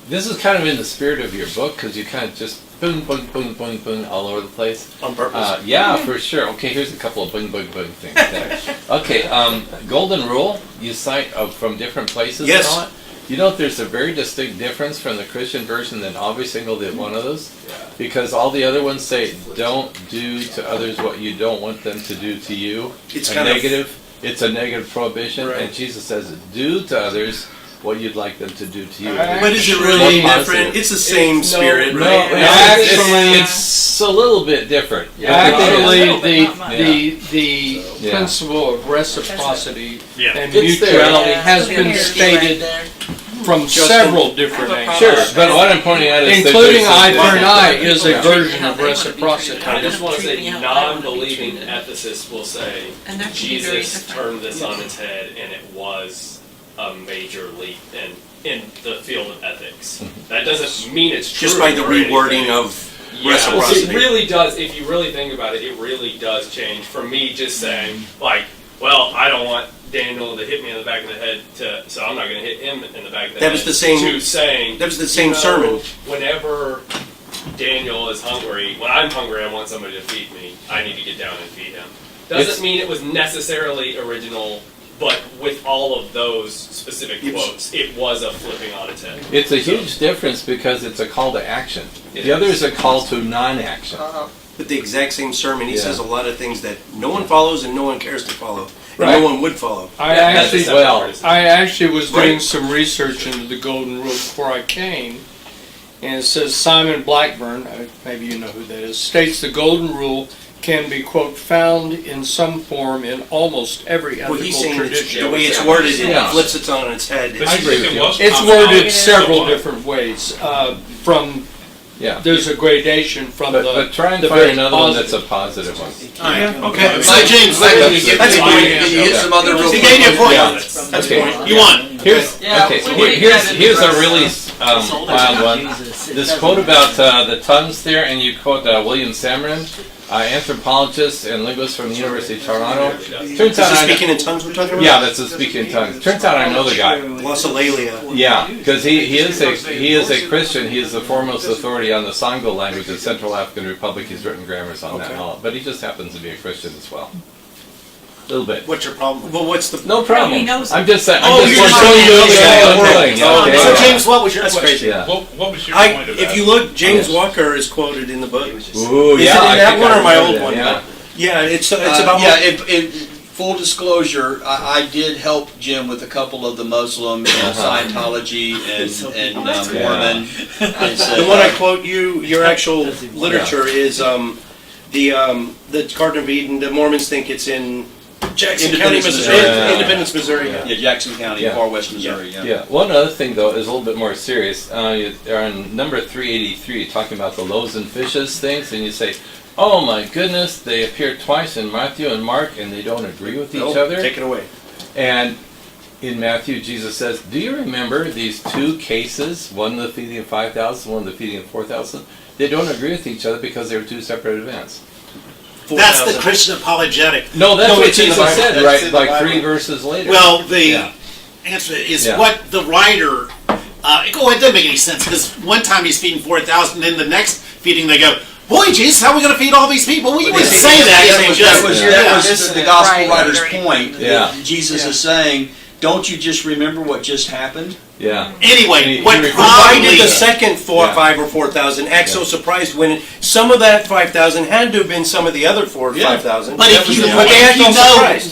Speaker 4: this is kind of in the spirit of your book, because you kind of just boom, boom, boom, boom, boom all over the place.
Speaker 2: On purpose.
Speaker 4: Yeah, for sure. Okay, here's a couple of boom, boom, boom things there. Okay, golden rule you cite from different places
Speaker 2: Yes.
Speaker 4: and all that. You know, there's a very distinct difference from the Christian version than every single one of those, because all the other ones say, "Don't do to others what you don't want them to do to you."
Speaker 2: It's
Speaker 4: a
Speaker 2: kind of-
Speaker 4: negative. It's a negative prohibition,
Speaker 2: Right.
Speaker 4: and Jesus says, "Do to others what you'd like them to do to you."
Speaker 2: But is it really
Speaker 4: More
Speaker 2: different?
Speaker 4: positive.
Speaker 2: It's the same spirit,
Speaker 4: No,
Speaker 2: right?
Speaker 4: it's a little bit different.
Speaker 13: Actually,
Speaker 11: Yeah.
Speaker 13: the
Speaker 4: Yeah.
Speaker 13: principle of reciprocity
Speaker 6: Yeah.
Speaker 13: and
Speaker 4: It's there.
Speaker 13: mutuality
Speaker 11: Yeah,
Speaker 13: has
Speaker 11: it's
Speaker 13: been
Speaker 11: here.
Speaker 13: stated
Speaker 11: Right
Speaker 13: from several different angles.
Speaker 4: Sure, but what I'm pointing out is
Speaker 13: Including
Speaker 4: that
Speaker 13: eye
Speaker 4: there's
Speaker 13: for an eye is a
Speaker 4: Yeah.
Speaker 13: version of reciprocity.
Speaker 1: I just want to say,
Speaker 10: Treat me how I
Speaker 1: non-believing
Speaker 10: wanna be treated.
Speaker 1: ethicists will say,
Speaker 10: And that can be very
Speaker 1: Jesus
Speaker 10: different.
Speaker 1: turned this on its head, and it was a major leap in the field of ethics. That doesn't mean it's true.
Speaker 2: Just by the
Speaker 1: or
Speaker 2: rewording
Speaker 1: anything.
Speaker 2: of reciprocity.
Speaker 1: It really does. If you really think about it, it really does change. From me just saying, like, well, I don't want Daniel to hit me in the back of the head, so I'm not going to hit him in the back of the head.
Speaker 2: That was the same.
Speaker 1: To saying,
Speaker 2: that was the same
Speaker 1: you know,
Speaker 2: sermon.
Speaker 1: Whenever Daniel is hungry, when I'm hungry, I want somebody to feed me. I need to get down and feed him. Doesn't mean it was necessarily original, but with all of those specific quotes, it was a flipping on its head.
Speaker 4: It's a huge difference because it's a call to action. The other is a call to non-action.
Speaker 2: But the exact same sermon, he
Speaker 4: Yeah.
Speaker 2: says a lot of things that no one follows and no one cares to follow. And
Speaker 13: Right.
Speaker 2: no one would follow.
Speaker 13: I actually was doing some research into the Golden Rule before I came, and it says Simon Blackburn, maybe you know who that is, states the Golden Rule can be, quote, found in some form in almost every ethical
Speaker 2: Well, he's saying
Speaker 13: tradition.
Speaker 2: the way it's worded, it flips it on its head.
Speaker 8: But I agree with you.
Speaker 13: It's worded several different ways. From there's a gradation from
Speaker 4: but try and
Speaker 13: the
Speaker 4: find
Speaker 13: very
Speaker 4: another one
Speaker 13: positive.
Speaker 4: that's a positive one.
Speaker 6: Okay.
Speaker 2: So James,
Speaker 3: That's a point. You hit some other real
Speaker 6: He gave you a point.
Speaker 4: Yeah.
Speaker 6: That's
Speaker 4: Okay.
Speaker 6: a point. You won.
Speaker 4: Here's
Speaker 9: Yeah,
Speaker 4: okay.
Speaker 9: we need
Speaker 4: Here's
Speaker 9: that
Speaker 4: here's a
Speaker 9: in
Speaker 4: really wild one. This quote about the tongues there, and you quote William Samarin, anthropologist and linguist from the University of Toronto. Turns
Speaker 2: Is
Speaker 4: out
Speaker 2: this
Speaker 4: I know,
Speaker 2: speaking in tongues we're talking about?
Speaker 4: yeah, that's a speaking in tongues. Turns out I know the guy.
Speaker 2: Glossolalia.
Speaker 4: Yeah, because he is a Christian. He is the foremost authority on the Sango language of Central African Republic. He's written grammars on that and all, but he just happens to be a Christian as well. A little bit.
Speaker 2: What's your problem? Well, what's the...
Speaker 4: No problem.
Speaker 11: he knows.
Speaker 4: I'm just saying.
Speaker 2: Oh,
Speaker 4: I'm
Speaker 2: you're
Speaker 4: just
Speaker 2: just
Speaker 4: showing you
Speaker 2: saying
Speaker 4: the
Speaker 2: the
Speaker 4: other
Speaker 2: world.
Speaker 4: thing.
Speaker 2: Oh,
Speaker 4: Okay.
Speaker 2: so James, what was your
Speaker 4: That's
Speaker 2: question?
Speaker 4: crazy. Yeah.
Speaker 8: What was your point of that?
Speaker 2: If you look, James Walker is quoted in the book.
Speaker 4: Ooh,
Speaker 2: Is
Speaker 4: yeah.
Speaker 2: it in
Speaker 4: I
Speaker 2: that
Speaker 4: think
Speaker 2: one
Speaker 4: I
Speaker 2: or my
Speaker 4: remember
Speaker 2: old
Speaker 4: that,
Speaker 2: one?
Speaker 4: Yeah.
Speaker 2: Yeah, it's about...
Speaker 3: Full disclosure, I did help Jim with a couple of the Muslim and Scientology and Mormon.
Speaker 2: The one I quote you, your actual literature is the Garden of Eden. The Mormons think it's in Jackson County, Missouri. Independence, Missouri.
Speaker 3: Yeah, Jackson County, far west Missouri.
Speaker 4: Yeah. One other thing though is a little bit more serious. You're on number 383, talking about the loaves and fishes things, and you say, "Oh my goodness, they appear twice in Matthew and Mark, and they don't agree with each other."
Speaker 2: Take it away.
Speaker 4: And in Matthew, Jesus says, "Do you remember these two cases? One the feeding of 5,000, one the feeding of 4,000. They don't agree with each other because they were two separate events."
Speaker 6: That's the Christian apologetic.
Speaker 4: No, that's what Jesus said,
Speaker 6: That's
Speaker 4: right?
Speaker 6: in the
Speaker 4: Like
Speaker 6: Bible.
Speaker 4: 3 verses later.
Speaker 6: Well, the answer is what the writer. It doesn't make any sense because one time he's feeding 4,000, then the next feeding they go, "Boy, Jesus, how are we going to feed all these people?" Well, you wouldn't say that.
Speaker 3: That was the gospel writer's point.
Speaker 4: Yeah.
Speaker 3: Jesus is saying, "Don't you just remember what just happened?"
Speaker 4: Yeah.
Speaker 6: Anyway,
Speaker 2: Why did the second 5 or 4,000 act so surprised when some of that 5,000 had to have been some of the other 4 or 5,000?
Speaker 6: But if you know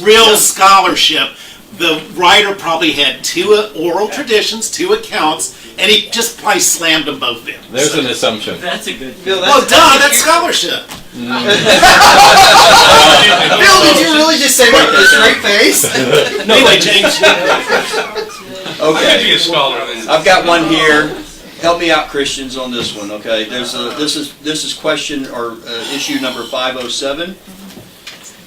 Speaker 6: real scholarship, the writer probably had 2 oral traditions, 2 accounts, and he just probably slammed them both in.
Speaker 4: There's an assumption.
Speaker 9: That's a good.
Speaker 6: That's scholarship.
Speaker 7: Bill, did you really just say that with a straight face?
Speaker 6: Anyway, James.
Speaker 3: Okay.
Speaker 8: Be a scholar then.
Speaker 3: I've got one here. Help me out, Christians, on this one. Okay. This is question or issue number 507.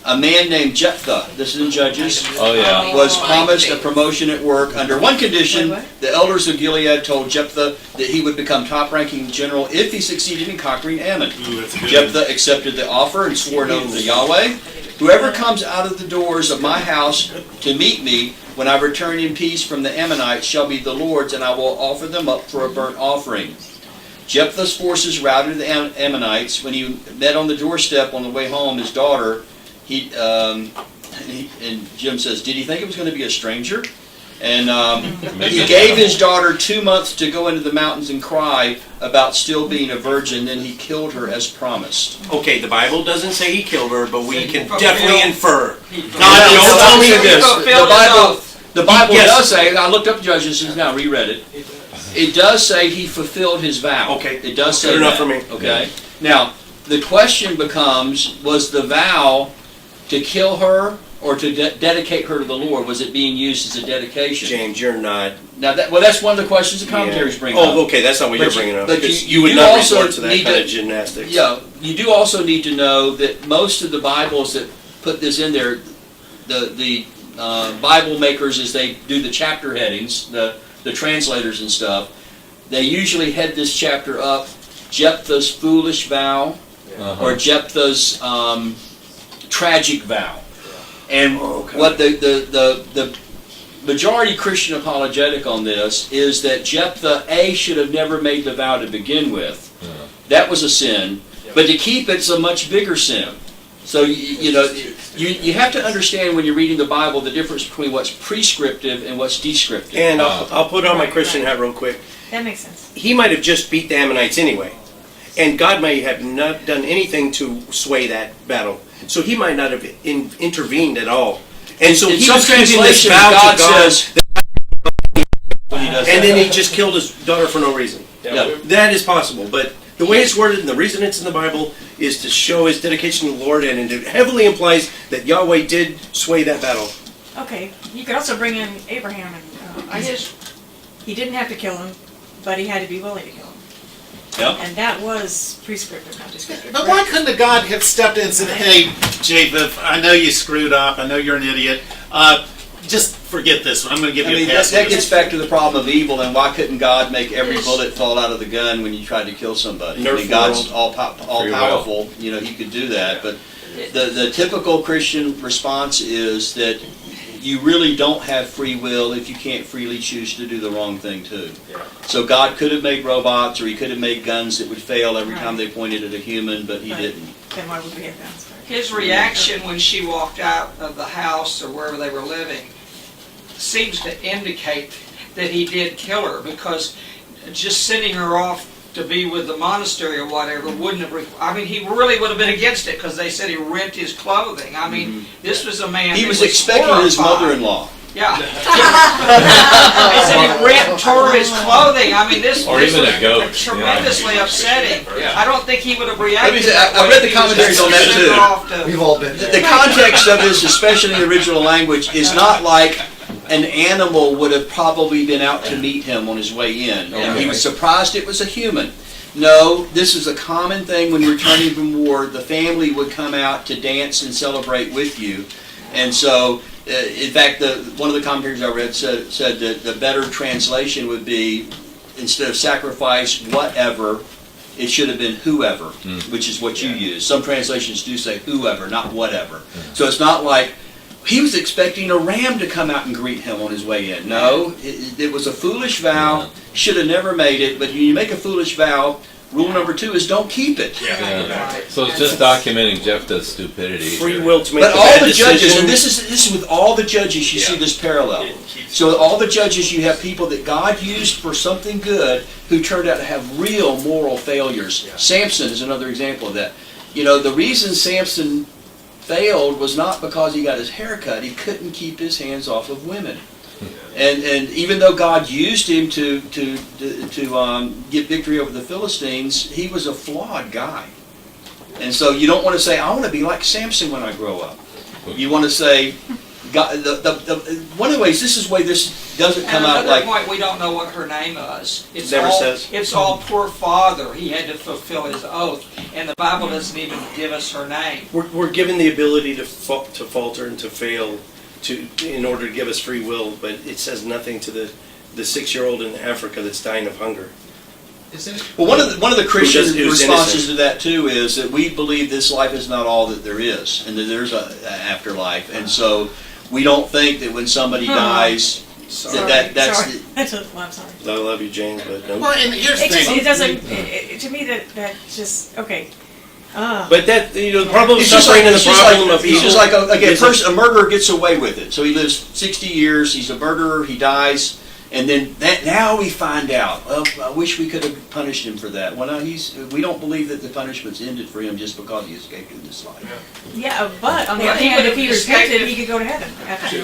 Speaker 3: A man named Jephthah, this is in Judges, was promised a promotion at work under one condition. The elders of Gilead told Jephthah that he would become top-ranking general if he succeeded in conquering Ammon. Jephthah accepted the offer and swore an oath to Yahweh. "Whoever comes out of the doors of my house to meet me when I return in peace from the Ammonites shall be the Lord's, and I will offer them up for a burnt offering." Jephthah's forces routed the Ammonites. When he met on the doorstep on the way home his daughter, and Jim says, did he think it was going to be a stranger? And he gave his daughter 2 months to go into the mountains and cry about still being a virgin. Then he killed her as promised.
Speaker 2: Okay, the Bible doesn't say he killed her, but we can definitely infer.
Speaker 3: Don't tell me this. The Bible
Speaker 2: Yes.
Speaker 3: does say, I looked up Judges and now reread it. It does say he fulfilled his vow.
Speaker 2: Okay.
Speaker 3: It does say
Speaker 2: Good enough
Speaker 3: that.
Speaker 2: for me.
Speaker 3: Okay. Now, the question becomes, was the vow to kill her or to dedicate her to the Lord? Was it being used as a dedication?
Speaker 2: James, you're not.
Speaker 3: Now, that's one of the questions the commentaries bring up.
Speaker 2: Oh, okay, that's not what you're bringing up.
Speaker 3: But
Speaker 2: Because you would not resort to that kind of gymnastics.
Speaker 3: Yeah, you do also need to know that most of the Bibles that put this in there, the Bible makers, as they do the chapter headings, the translators and stuff, they usually head this chapter up Jephthah's foolish vow or Jephthah's tragic vow. And what the majority Christian apologetic on this is that Jephthah, A, should have never made the vow to begin with. That was a sin. But to keep it's a much bigger sin. So, you have to understand when you're reading the Bible the difference between what's prescriptive and what's descriptive.
Speaker 2: And I'll put on my Christian hat real quick.
Speaker 11: That makes sense.
Speaker 2: He might have just beat the Ammonites anyway. And God may have not done anything to sway that battle. So he might not have intervened at all. And so
Speaker 3: in
Speaker 2: he
Speaker 3: some
Speaker 2: was giving this
Speaker 3: translations,
Speaker 2: vow
Speaker 3: God
Speaker 2: to God,
Speaker 3: says,
Speaker 2: and then he just killed his daughter for no reason.
Speaker 3: Yeah.
Speaker 2: That is possible, but the way it's worded and the reason it's in the Bible is to show his dedication to the Lord, and it heavily implies that Yahweh did sway that battle.
Speaker 11: Okay, you could also bring in Abraham and Isaac. He didn't have to kill him, but he had to be willing to kill him.
Speaker 3: Yep.
Speaker 11: And that was prescriptive, not descriptive.
Speaker 6: But why couldn't the God have stepped in and said, "Hey, Japheth, I know you screwed up. I know you're an idiot. Just forget this one. I'm going to give you a pass."
Speaker 3: that gets back to the problem of evil, and why couldn't God make every bullet fall out of the gun when you tried to kill somebody? I mean, God's all powerful. He could do that. But the typical Christian response is that you really don't have free will if you can't freely choose to do the wrong thing too. So God could have made robots, or he could have made guns that would fail every time they pointed at a human, but he didn't.
Speaker 11: Then why would we have guns?
Speaker 14: His reaction when she walked out of the house or wherever they were living seems to indicate that he did kill her, because just sending her off to be with the monastery or whatever wouldn't have. He really would have been against it, because they said he rent his clothing. This was a man.
Speaker 3: He was expecting his mother-in-law.
Speaker 14: Yeah. They said he tore his clothing. This
Speaker 4: even a goat.
Speaker 14: tremendously upsetting. I don't think he would have reacted.
Speaker 3: I read the commentaries on that too.
Speaker 7: We've all been there.
Speaker 3: The context of this, especially in the original language, is not like an animal would have probably been out to meet him on his way in. Or he was surprised it was a human. No, this is a common thing when returning from war. The family would come out to dance and celebrate with you. And so, in fact, one of the commentaries I read said that the better translation would be, instead of sacrifice whatever, it should have been whoever, which is what you use. Some translations do say whoever, not whatever. So it's not like he was expecting a ram to come out and greet him on his way in. No, it was a foolish vow. Should have never made it. But when you make a foolish vow, rule number 2 is don't keep it.
Speaker 4: So it's just documenting Jephthah's stupidity.
Speaker 2: Free will to make
Speaker 3: But
Speaker 2: the
Speaker 3: all
Speaker 2: bad
Speaker 3: the judges,
Speaker 2: decision.
Speaker 3: and this is with all the judges, you see this parallel. So all the judges, you have people that God used for something good who turned out to have real moral failures. Samson is another example of that. The reason Samson failed was not because he got his hair cut. He couldn't keep his hands off of women. And even though God used him to get victory over the Philistines, he was a flawed guy. And so you don't want to say, I want to be like Samson when I grow up. You want to say, God, one of the ways, this is the way this doesn't come out like...
Speaker 14: point, we don't know what her name is.
Speaker 2: Says.
Speaker 14: It's all poor father. He had to fulfill his oath. And the Bible doesn't even give us her name.
Speaker 2: We're given the ability to falter and to fail in order to give us free will, but it says nothing to the 6-year-old in Africa that's dying of hunger.
Speaker 3: Well, one of the Christian
Speaker 2: who's
Speaker 3: responses
Speaker 2: innocent.
Speaker 3: to that too is that we believe this life is not all that there is, and that there's an afterlife, and so we don't think that when somebody dies, that's.
Speaker 11: I'm sorry.
Speaker 2: I love you, James, but no.
Speaker 6: Well, and here's the thing.
Speaker 11: It doesn't. To me, that just okay.
Speaker 2: But that the problem of
Speaker 3: It's just
Speaker 2: suffering
Speaker 3: like,
Speaker 2: and the problem of evil.
Speaker 3: it's just like
Speaker 2: is
Speaker 3: a murderer gets away with it. So he lives 60 years. He's a murderer. He dies, and then now we find out. Well, I wish we could have punished him for that. Well, no, we don't believe that the punishment's ended for him just because he escaped in this life.
Speaker 11: Yeah, but on the other hand, if he repented, he could go to heaven.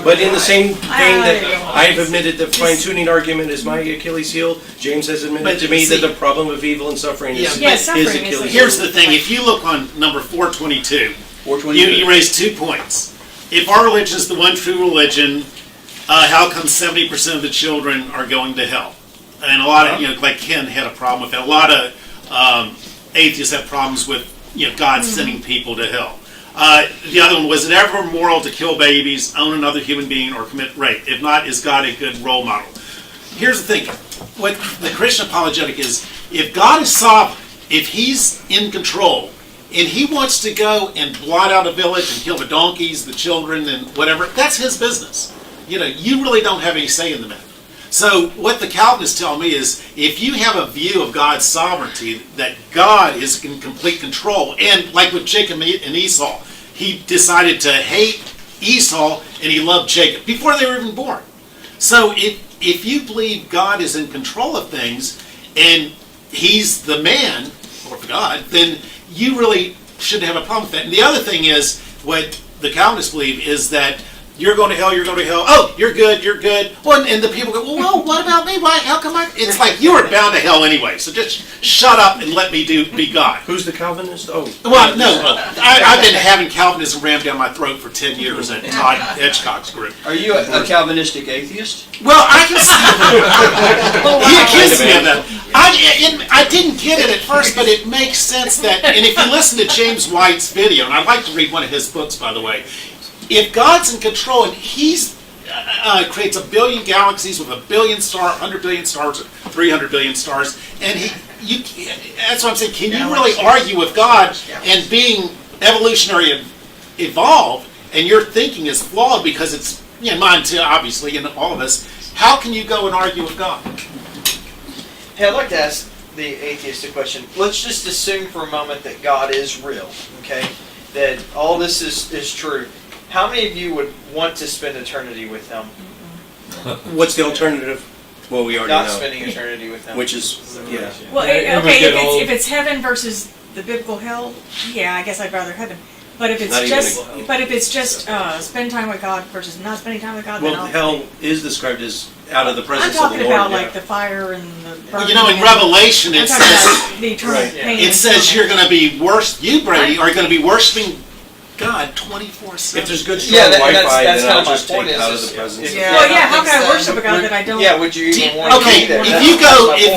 Speaker 2: But in the same vein that I've admitted the fine-tuning argument is my Achilles heel, James has admitted to me that the problem of evil and suffering is his Achilles heel.
Speaker 6: Here's the thing. If you look on number 422,
Speaker 3: 422.
Speaker 6: you raise 2 points. If our religion is the one true religion, how come 70% of the children are going to hell? And a lot of, like Ken had a problem with that. A lot of atheists have problems with, God sending people to hell. The other one, was it ever moral to kill babies, own another human being, or commit rape? If not, is God a good role model? Here's the thing. What the Christian apologetic is, if God is sovereign, if he's in control and he wants to go and blot out a village and kill the donkeys, the children, and whatever, that's his business. You know, you really don't have any say in the matter. So what the Calvinists tell me is, if you have a view of God's sovereignty, that God is in complete control, and like with Jacob and Esau, he decided to hate Esau and he loved Jacob before they were even born. So if you believe God is in control of things and he's the man, or God, then you really shouldn't have a problem with that. And the other thing is, what the Calvinists believe is that you're going to hell, you're going to hell. Oh, you're good, you're good. Well, and the people go, well, what about me? Why? How come I? It's like you were bound to hell anyway. So just shut up and let me be God.
Speaker 2: Who's the Calvinist? Oh,
Speaker 6: well, no, I've been having Calvinism rammed down my throat for 10 years at Todd Edgecock's group.
Speaker 3: Are you a Calvinistic atheist?
Speaker 6: Well, I can see. He accused me of that. I didn't get it at first, but it makes sense that. And if you listen to James White's video, and I'd like to read one of his books, by the way. If God's in control and he's creates a billion galaxies with 1 billion stars, 100 billion stars, or 300 billion stars, and that's what I'm saying. Can you really argue with God and being evolutionary evolved, and your thinking is flawed because it's mine too, obviously, and all of us? How can you go and argue with God?
Speaker 9: Hey, I'd like to ask the atheist a question. Let's just assume for a moment that God is real, okay? That all this is true. How many of you would want to spend eternity with him?
Speaker 2: What's the alternative? Well, we already know.
Speaker 9: Not spending eternity with him.
Speaker 2: Which is, yeah.
Speaker 11: Well, okay, if it's heaven versus the biblical hell, yeah, I guess I'd rather heaven. But if it's just spend time with God versus not spending time with God,
Speaker 2: well, hell is described as out of the presence of the Lord.
Speaker 11: I'm talking about like the fire and the burning.
Speaker 6: Well, in Revelation it says
Speaker 11: the eternal pain.
Speaker 6: It says you're going to be you, Brady, are going to be worshiping God 24/7.
Speaker 2: If there's good strong Wi-Fi,
Speaker 9: that's
Speaker 2: then I'll
Speaker 9: kind of my
Speaker 2: just
Speaker 9: point
Speaker 2: take out of the presence.
Speaker 11: Well, yeah, how can I worship a God that I don't?
Speaker 9: Yeah, would you even want to
Speaker 6: Okay,
Speaker 9: be there?
Speaker 6: if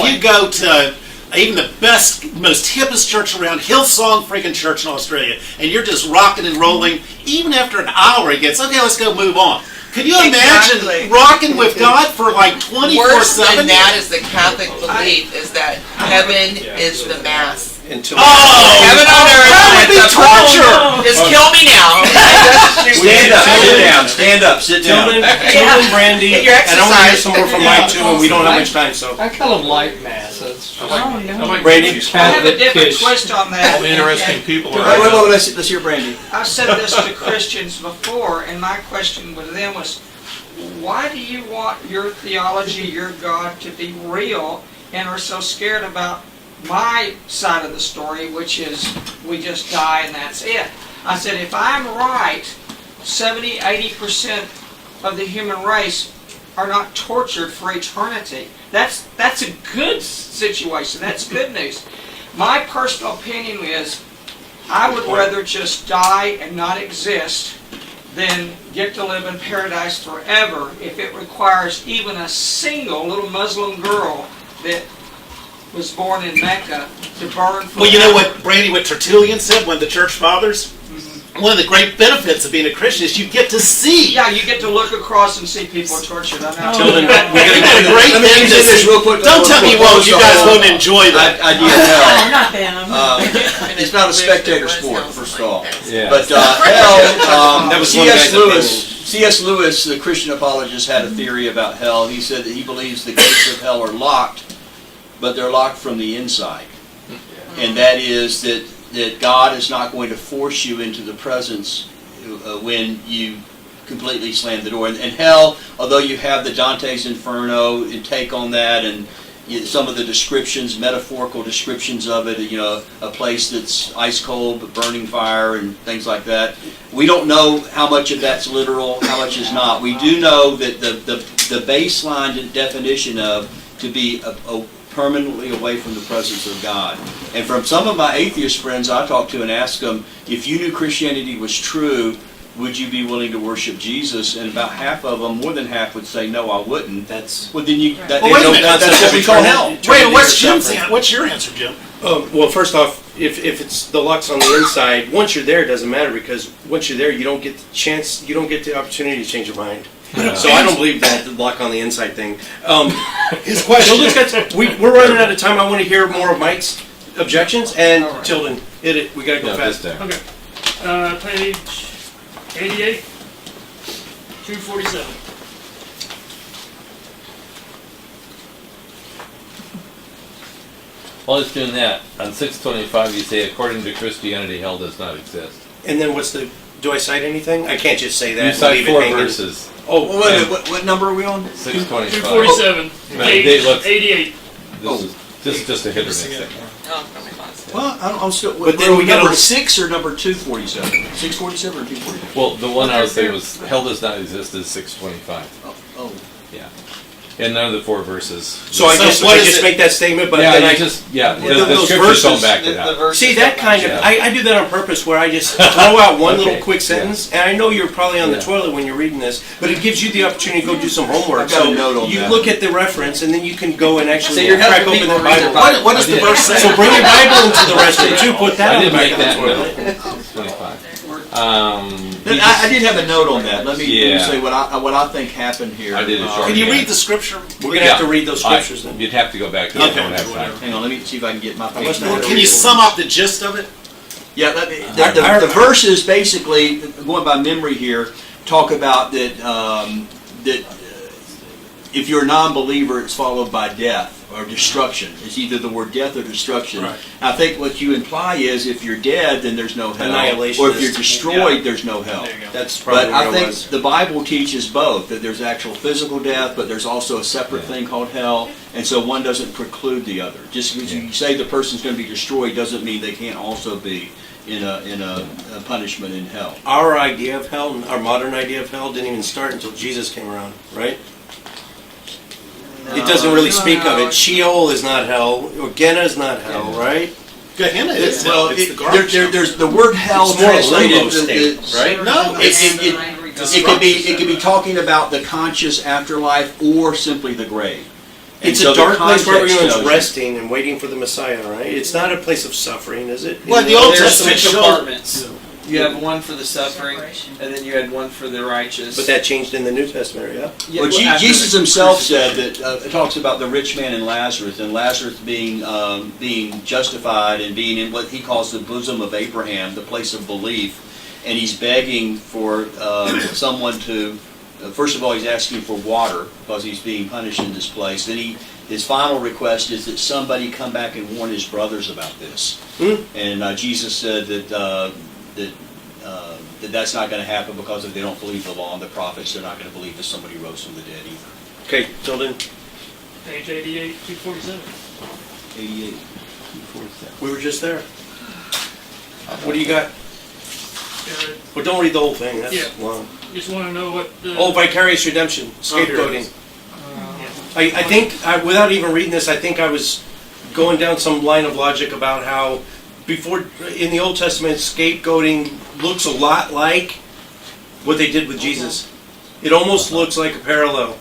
Speaker 6: you go to even the best, most hippest church around, Hillsong freaking church in Australia, and you're just rocking and rolling, even after an hour it gets, okay, let's go move on. Could you imagine rocking with God for like 24/7?
Speaker 10: Worse than that is the Catholic belief is that heaven is the Mass.
Speaker 2: Until
Speaker 10: heaven on earth.
Speaker 6: That would be torture!
Speaker 10: Just kill me now.
Speaker 3: Stand up, sit down.
Speaker 2: Tilden, Brandy,
Speaker 10: Get your
Speaker 2: and I want to hear
Speaker 10: exercise.
Speaker 2: some more from Mike too, and we don't have much time, so.
Speaker 13: I call them light mass. That's
Speaker 2: Brandy,
Speaker 14: I have a different twist on that.
Speaker 12: Interesting people
Speaker 3: Wait,
Speaker 12: are.
Speaker 3: let's hear Brandy.
Speaker 14: I've said this to Christians before, and my question with them was, why do you want your theology, your God, to be real, and are so scared about my side of the story, which is we just die and that's it? I said, if I'm right, 70-80% of the human race are not tortured for eternity. That's a good situation. That's good news. My personal opinion is I would rather just die and not exist than get to live in paradise forever if it requires even a single little Muslim girl that was born in Mecca to burn forever.
Speaker 6: Well, you know what, Brandy, what Tertullian said, one of the church fathers? One of the great benefits of being a Christian is you get to see.
Speaker 14: Yeah, you get to look across and see people tortured. I know.
Speaker 6: Tilden, we're going to get a great thing to see.
Speaker 3: Real quick.
Speaker 6: Don't tell me, well, you guys won't enjoy that.
Speaker 3: Idea
Speaker 11: Oh, not them.
Speaker 3: It's not a spectator sport, first of all.
Speaker 4: Yeah.
Speaker 3: But hell,
Speaker 2: That was one
Speaker 3: C.S.
Speaker 2: guy's
Speaker 3: Lewis, C.S. Lewis, the Christian apologist, had a theory about hell. He said that he believes the gates of hell are locked, but they're locked from the inside. And that is that God is not going to force you into the presence when you completely slam the door. And hell, although you have the Dante's Inferno and take on that, and some of the descriptions, metaphorical descriptions of it, a place that's ice cold but burning fire and things like that. We don't know how much of that's literal, how much is not. We do know that the baseline definition of to be a permanently away from the presence of God. And from some of my atheist friends I talked to and asked them, if you knew Christianity was true, would you be willing to worship Jesus? And about half of them, more than half, would say, no, I wouldn't. That's what we call hell.
Speaker 6: Wait, what's your answer, Jim?
Speaker 2: Well, first off, if it's the lock's on the inside, once you're there, it doesn't matter, because once you're there, you don't get the opportunity to change your mind. So I don't believe that the lock on the inside thing. His question. We're running out of time. I want to hear more of Mike's. objections, and Tilden, hit it, we gotta go
Speaker 4: Yeah,
Speaker 2: fast.
Speaker 4: this there.
Speaker 5: Okay. Page 88, 247.
Speaker 4: While it's doing that, on 625 you say, according to Christianity, hell does not exist.
Speaker 2: And then what's the, do I cite anything? I can't just say that
Speaker 4: You
Speaker 2: and
Speaker 4: cite
Speaker 2: leave it
Speaker 4: 4
Speaker 2: hanging.
Speaker 4: verses.
Speaker 2: Oh,
Speaker 3: Well, wait a minute, what number are we on?
Speaker 4: 625.
Speaker 5: 247,
Speaker 4: But they
Speaker 5: page
Speaker 4: look-
Speaker 5: 88.
Speaker 4: This is just a hit or miss thing.
Speaker 10: Oh, from my class.
Speaker 3: Well, I'm still,
Speaker 2: But then we
Speaker 3: number
Speaker 2: gotta-
Speaker 3: 6 or number 247? 647 or 247?
Speaker 4: Well, the one I was saying was, hell does not exist is 625.
Speaker 3: Oh.
Speaker 4: Yeah. And none of the 4 verses.
Speaker 2: so I
Speaker 6: So
Speaker 2: just,
Speaker 6: what
Speaker 2: I
Speaker 6: is
Speaker 2: just
Speaker 6: it?
Speaker 2: make that statement, but
Speaker 4: Yeah,
Speaker 2: then
Speaker 4: you
Speaker 2: I
Speaker 4: just, yeah, the
Speaker 2: those
Speaker 4: scriptures don't
Speaker 2: verses,
Speaker 4: back it up.
Speaker 9: verses
Speaker 2: see that
Speaker 9: don't
Speaker 2: kind of.
Speaker 4: match.
Speaker 2: I do that on purpose, where I just throw out one
Speaker 4: Okay.
Speaker 2: little quick sentence, and I know you're probably on the
Speaker 4: Yeah.
Speaker 2: toilet when you're reading this, but it gives you the opportunity to go do some homework.
Speaker 3: I've got
Speaker 2: So
Speaker 3: a note on
Speaker 2: you
Speaker 3: that.
Speaker 2: look at the reference, and then you can go and actually
Speaker 9: So you're
Speaker 2: crack
Speaker 9: helping
Speaker 2: open the
Speaker 9: people read their
Speaker 2: Bible.
Speaker 9: Bible.
Speaker 3: What does the verse say?
Speaker 2: So bring your Bible into the restroom too. Put that
Speaker 4: I
Speaker 2: on the
Speaker 4: didn't
Speaker 2: back
Speaker 4: make
Speaker 2: of the
Speaker 4: that
Speaker 2: toilet.
Speaker 4: note. 625.
Speaker 3: I did have a note on that. Let me
Speaker 4: Yeah.
Speaker 3: say what I think happened here.
Speaker 4: I did a short
Speaker 6: Can you
Speaker 4: hand.
Speaker 6: read the scripture?
Speaker 2: We're gonna have to read those scriptures then.
Speaker 4: You'd have to go back to it. I don't have time.
Speaker 3: Hang on, let me see if I can get my page.
Speaker 2: must not
Speaker 3: number.
Speaker 6: Can you sum up the gist of it?
Speaker 3: Yeah, the verses basically, going by memory here, talk about that if you're a non-believer, it's followed by death or destruction. It's either the word death or destruction.
Speaker 2: Right.
Speaker 3: I think what you imply is if you're dead, then there's no hell.
Speaker 2: Annihilation
Speaker 3: Or if
Speaker 2: is-
Speaker 3: you're destroyed, there's no hell.
Speaker 2: That's probably
Speaker 3: But I
Speaker 2: what it
Speaker 3: think
Speaker 2: was.
Speaker 3: the Bible teaches both, that there's actual physical death, but there's also a separate thing called hell, and so one doesn't preclude the other. Just because you say the person's going to be destroyed doesn't mean they can't also be in a punishment in hell.
Speaker 2: Our idea of hell, our modern idea of hell, didn't even start until Jesus came around, right? It doesn't really speak of it. Sheol is not hell. Or Gehenna is not hell, right?
Speaker 6: Gehenna is
Speaker 3: Well,
Speaker 6: hell. It's the garbage.
Speaker 3: there's the word hell
Speaker 2: It's more a limbo
Speaker 3: translated.
Speaker 2: state, right?
Speaker 6: No,
Speaker 3: It could be talking about the conscious afterlife or simply the grave.
Speaker 2: It's
Speaker 3: And so
Speaker 2: a
Speaker 3: the
Speaker 2: dark place where
Speaker 3: context
Speaker 2: everyone's
Speaker 3: tells you.
Speaker 2: resting and waiting for the Messiah, right? It's not a place of suffering, is it?
Speaker 6: Well, the Old
Speaker 9: There's
Speaker 6: Testament
Speaker 9: two
Speaker 6: shows.
Speaker 9: compartments. You have one for the suffering, and then you had one for the righteous.
Speaker 2: But that changed in the New Testament, yeah?
Speaker 9: Yeah,
Speaker 3: Well,
Speaker 9: after
Speaker 3: Jesus
Speaker 9: the
Speaker 3: himself said
Speaker 9: crucifixion.
Speaker 3: that it talks about the rich man and Lazarus being justified and being in what he calls the bosom of Abraham, the place of belief, and he's begging for someone to. First of all, he's asking for water because he's being punished in this place. Then his final request is that somebody come back and warn his brothers about this. And Jesus said that that's not going to happen because if they don't believe the law and the prophets, they're not going to believe that somebody rose from the dead either.
Speaker 2: Okay, Tilden,
Speaker 5: Page 88, 247.
Speaker 3: 88.
Speaker 2: we were just there. What do you got?
Speaker 5: Uh,
Speaker 2: Well, don't read the whole thing, that's
Speaker 5: Yeah.
Speaker 2: long.
Speaker 5: Just want to know what the...
Speaker 2: Oh, vicarious redemption, scapegoating. I think, without even reading this, I think I was going down some line of logic about how before, in the Old Testament, scapegoating looks a lot like what they did with Jesus. It almost looks like a parallel.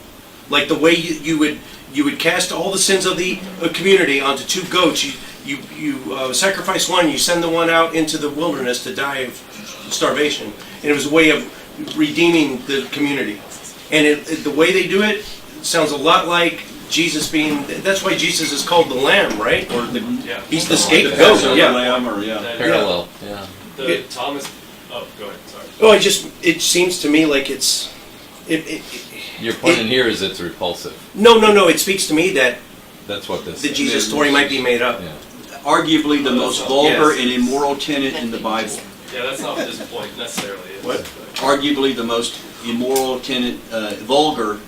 Speaker 2: Like the way you would cast all the sins of the community onto 2 goats. You sacrifice one, you send the one out into the wilderness to die of starvation. And it was a way of redeeming the community. And the way they do it sounds a lot like Jesus being, that's why Jesus is called the Lamb, right? Or he's the scapegoat.
Speaker 4: Parallel, yeah.
Speaker 1: The Thomas. Oh, go ahead. Sorry.
Speaker 2: Oh, it seems to me like it's.
Speaker 4: Your point in here is it's repulsive.
Speaker 2: No. It speaks to me that
Speaker 4: That's what this
Speaker 2: the
Speaker 4: is.
Speaker 2: Jesus story might be made up.
Speaker 4: Yeah.
Speaker 3: Arguably the most vulgar and immoral tenet in the Bible.
Speaker 1: Yeah, that's not what this point necessarily is.
Speaker 2: What?
Speaker 3: Arguably the most immoral tenet, vulgar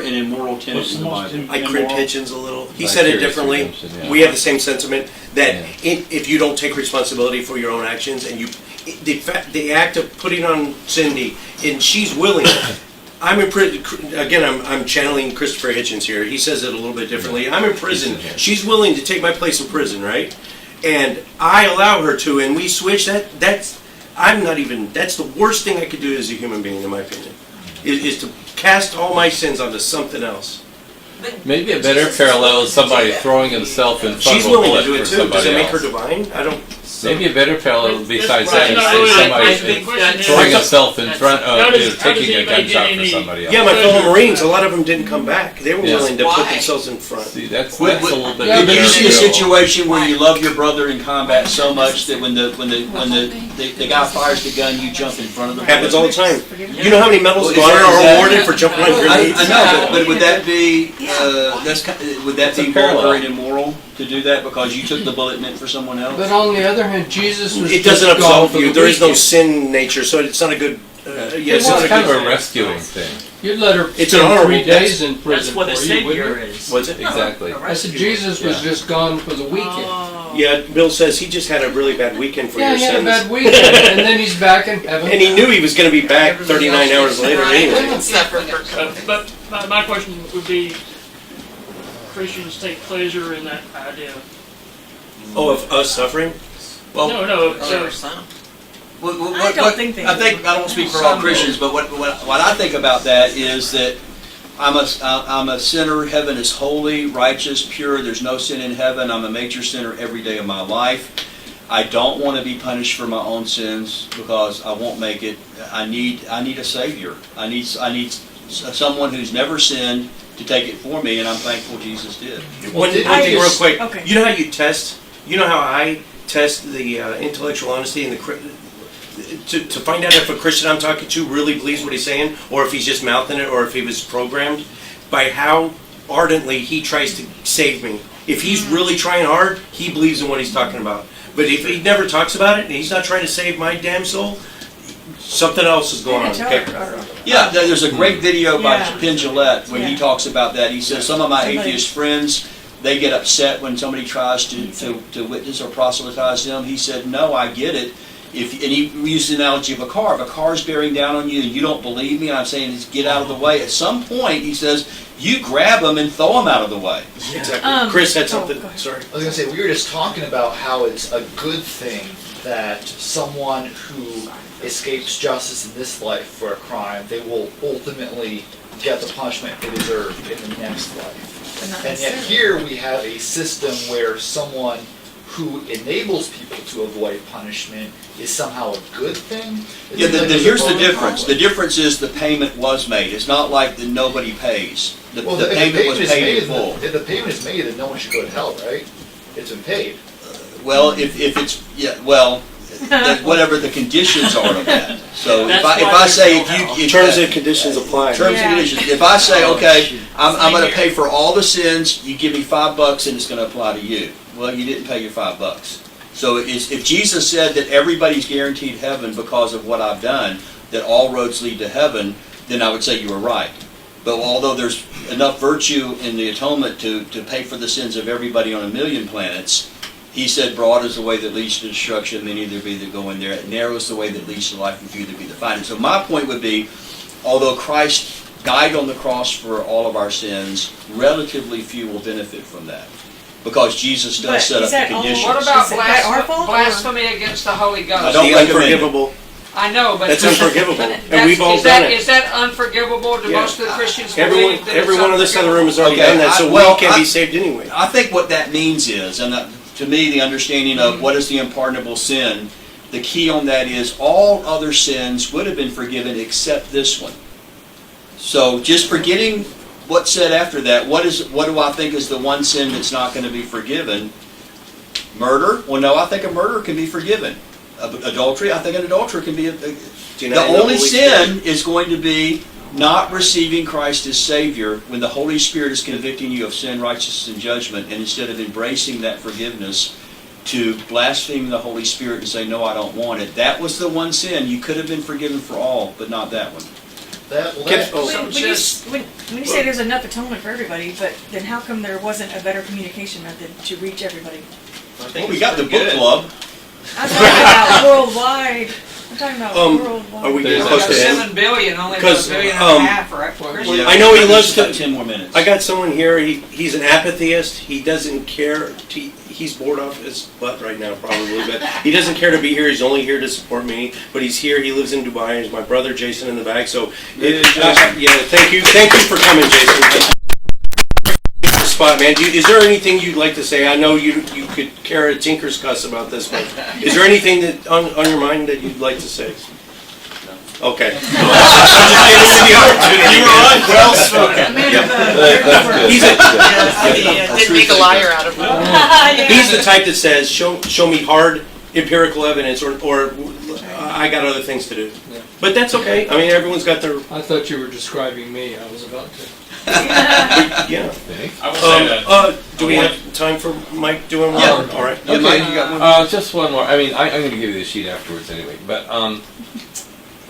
Speaker 3: and immoral tenet in the Bible.
Speaker 2: I crimp Hitchens a little. He said it
Speaker 4: Vicarious
Speaker 2: differently.
Speaker 4: redemption, yeah.
Speaker 2: We have the same sentiment that
Speaker 4: Yeah.
Speaker 2: if you don't take responsibility for your own actions and the act of putting on Cindy and she's willing. I'm in prison. Again, I'm channeling Christopher Hitchens here. He says it a little bit differently. I'm in prison. She's willing to take my place in prison, right? And I allow her to, and we switch. That's the worst thing I could do as a human being, in my opinion, is to cast all my sins onto something else.
Speaker 4: Maybe a better parallel is somebody throwing himself in front
Speaker 2: She's
Speaker 4: of a
Speaker 2: willing to
Speaker 4: bullet
Speaker 2: do it
Speaker 4: for
Speaker 2: too. Does
Speaker 4: somebody
Speaker 2: it make her
Speaker 4: else.
Speaker 2: divine? I don't.
Speaker 4: Maybe a better parallel besides
Speaker 5: That's
Speaker 4: that
Speaker 5: not
Speaker 4: is
Speaker 5: really
Speaker 4: somebody
Speaker 5: the question.
Speaker 4: throwing himself in front
Speaker 5: How
Speaker 4: of,
Speaker 5: does
Speaker 4: taking a
Speaker 5: anybody get
Speaker 4: gunshot for
Speaker 5: any-
Speaker 4: somebody else.
Speaker 2: Yeah, my fellow Marines, a lot of them didn't come back. They were
Speaker 4: Yeah.
Speaker 2: willing to put
Speaker 10: Why?
Speaker 2: themselves in front.
Speaker 4: See, that's a
Speaker 3: Would-
Speaker 4: little bit.
Speaker 3: Could you see a
Speaker 4: parallel.
Speaker 3: situation where you love your brother in combat so much that when the guy fires the gun, you jump in front of the
Speaker 2: Happens all the time.
Speaker 11: Forgive
Speaker 2: You know how many medals
Speaker 3: Well,
Speaker 2: of honor
Speaker 3: is
Speaker 2: are
Speaker 3: that-
Speaker 2: awarded for jumping on grenades?
Speaker 3: I know, but would that be would that
Speaker 4: It's a
Speaker 3: be
Speaker 4: parallel.
Speaker 3: vulgar and immoral to do that because you took the bullet meant for someone else?
Speaker 13: But on the other hand, Jesus was
Speaker 2: It doesn't
Speaker 13: just gone
Speaker 2: absolve
Speaker 13: for
Speaker 2: you.
Speaker 13: the
Speaker 2: There is no
Speaker 13: weekend.
Speaker 2: sin nature, so it's not a good. Yeah,
Speaker 4: It's
Speaker 2: it's not a
Speaker 4: kind of
Speaker 2: good.
Speaker 4: a rescuing thing.
Speaker 13: You'd let her
Speaker 2: It's an
Speaker 13: spend
Speaker 2: honorable
Speaker 13: 3 days in
Speaker 15: That's
Speaker 13: prison
Speaker 15: what a
Speaker 13: for you, wouldn't
Speaker 15: savior
Speaker 13: you?
Speaker 15: is.
Speaker 2: What's it?
Speaker 4: Exactly.
Speaker 13: I said Jesus was
Speaker 4: Yeah.
Speaker 13: just gone for the weekend.
Speaker 2: Yeah, Bill says he just had a really bad weekend for
Speaker 13: Yeah,
Speaker 2: your
Speaker 13: he had a
Speaker 2: sins.
Speaker 13: bad weekend, and then he's back in heaven.
Speaker 2: And he knew he was going to be back 39 hours later anyway.
Speaker 10: Except for her.
Speaker 5: But my question would be, Christians take pleasure in that idea.
Speaker 2: Oh, of us suffering?
Speaker 3: Well,
Speaker 5: No,
Speaker 10: Or
Speaker 5: so
Speaker 10: some.
Speaker 11: I don't think they
Speaker 3: I think I don't speak for all Christians, but what I think about that is that I'm a sinner. Heaven is holy, righteous, pure. There's no sin in heaven. I'm a major sinner every day of my life. I don't want to be punished for my own sins because I won't make it. I need a savior. I need someone who's never sinned to take it for me, and I'm thankful Jesus did.
Speaker 2: One thing real quick.
Speaker 11: Okay.
Speaker 2: You know how you test? You know how I test the intellectual honesty and to find out if a Christian I'm talking to really believes what he's saying, or if he's just mouthing it, or if he was programmed, by how ardently he tries to save me. If he's really trying hard, he believes in what he's talking about. But if he never talks about it and he's not trying to save my damn soul, something else is going on. Okay.
Speaker 3: Yeah, there's a great video by
Speaker 11: Yeah.
Speaker 3: Penn Jillette when he
Speaker 11: Yeah.
Speaker 3: talks about that. He says some of my
Speaker 11: Somebody-
Speaker 3: atheist friends, they get upset when somebody tries to witness or proselytize them. He said, no, I get it. And he used the analogy of a car. If a car's bearing down on you and you don't believe me, and I'm saying is get out of the way. At some point, he says, you grab them and throw them out of the way.
Speaker 2: Exactly. Chris had
Speaker 11: oh,
Speaker 2: something.
Speaker 11: go ahead.
Speaker 2: Sorry.
Speaker 7: I was going to say, we were just talking about how it's a good thing that someone who escapes justice in this life for a crime, they will ultimately get the punishment they deserve in the next life.
Speaker 10: But not
Speaker 7: And yet
Speaker 10: necessarily.
Speaker 7: here we have a system where someone who enables people to avoid punishment is somehow a good thing. It
Speaker 3: Yeah,
Speaker 7: seems like there's a
Speaker 3: here's the
Speaker 7: moral
Speaker 3: difference. The
Speaker 7: conflict.
Speaker 3: difference is the payment was made. It's not like that nobody pays. The
Speaker 7: Well,
Speaker 3: the
Speaker 7: if
Speaker 3: payment was
Speaker 7: is
Speaker 3: paid
Speaker 7: made,
Speaker 3: in full.
Speaker 7: if the payment is made, then no one should go to hell, right? It's been paid.
Speaker 3: Well, if it's, yeah, well, whatever the conditions are of that. So if
Speaker 15: That's
Speaker 3: I
Speaker 15: why
Speaker 3: say,
Speaker 15: there's no hell.
Speaker 3: if
Speaker 2: Terms and conditions apply.
Speaker 3: terms
Speaker 11: Yeah.
Speaker 3: and conditions, if I say, okay, I'm
Speaker 15: Same
Speaker 3: gonna
Speaker 15: here.
Speaker 3: pay for all the sins, you give me $5 and it's gonna apply to you. Well, you didn't pay your $5. So if Jesus said that everybody's guaranteed heaven because of what I've done, that all roads lead to heaven, then I would say you were right. But although there's enough virtue in the atonement to pay for the sins of everybody on a million planets, he said, broad is the way that leads to destruction, many there be that go in there. Narrow is the way that leads to life, and few there be that find it. So my point would be, although Christ died on the cross for all of our sins, relatively few will benefit from that. Because Jesus
Speaker 11: But
Speaker 3: does set
Speaker 11: is
Speaker 3: up the
Speaker 11: that all-
Speaker 3: conditions.
Speaker 14: What about
Speaker 11: Is that our fault, or-
Speaker 14: blasphemy against the Holy Ghost?
Speaker 3: I don't
Speaker 2: The
Speaker 3: recommend it.
Speaker 2: unforgivable.
Speaker 14: I know, but
Speaker 2: That's unforgivable. And
Speaker 14: that's-
Speaker 2: we've all
Speaker 14: is that-
Speaker 2: done it.
Speaker 14: Is that unforgivable? Do
Speaker 2: Yeah.
Speaker 14: most of the Christians
Speaker 2: Everyone,
Speaker 14: believe that it's
Speaker 2: everyone in this other room has already
Speaker 3: Okay,
Speaker 2: done that, so
Speaker 3: well,
Speaker 2: we can
Speaker 3: I-
Speaker 2: be saved anyway.
Speaker 3: I think what that means is, and to me, the understanding of what is the unpardonable sin, the key on that is all other sins would have been forgiven except this one. So just forgetting what's said after that, what do I think is the one sin that's not going to be forgiven? Murder? Well, no, I think a murder can be forgiven. Adultery? I think an adultery can be. The only sin is going to be not receiving Christ as Savior when the Holy Spirit is convicting you of sin, righteousness, and judgment, and instead of embracing that forgiveness, to blaspheme the Holy Spirit and say, no, I don't want it. That was the one sin. You could have been forgiven for all, but not that one.
Speaker 11: When you say there's enough atonement for everybody, but then how come there wasn't a better communication method to reach everybody?
Speaker 3: Well, we got the book club.
Speaker 11: I'm talking about worldwide. I'm talking about worldwide.
Speaker 2: Are we getting
Speaker 4: There's
Speaker 2: close to end?
Speaker 14: 7 billion, only
Speaker 2: Because,
Speaker 14: $1.5 billion for Christians.
Speaker 3: Yeah,
Speaker 2: I know he
Speaker 3: we've
Speaker 2: loves
Speaker 3: got
Speaker 2: to-
Speaker 3: 10 more minutes.
Speaker 2: I got someone here, he's an atheist, he doesn't care, he's bored off his butt right now probably, but he doesn't care to be here, he's only here to support me, but he's here, he lives in Dubai, he's my brother Jason in the back, so, yeah, thank you for coming, Jason. spot, man. Is there anything you'd like to say? I know you could care a tinker's cuss about this, but is there anything that on your mind that you'd like to say? Okay. I'm just giving you the opportunity. You were on. Well spoken.
Speaker 10: Didn't make a liar out of him.
Speaker 2: He's the type that says, show me hard empirical evidence, or I got other things to do. But that's okay. I mean, everyone's got their...
Speaker 13: I thought you were describing me. I was about to.
Speaker 2: Yeah.
Speaker 8: I will say that.
Speaker 2: Do we have time for Mike doing one?
Speaker 3: Yeah.
Speaker 2: All right.
Speaker 3: Yeah, Mike, you got one?
Speaker 4: Just one more. I mean, I'm going to give you the sheet afterwards anyway. But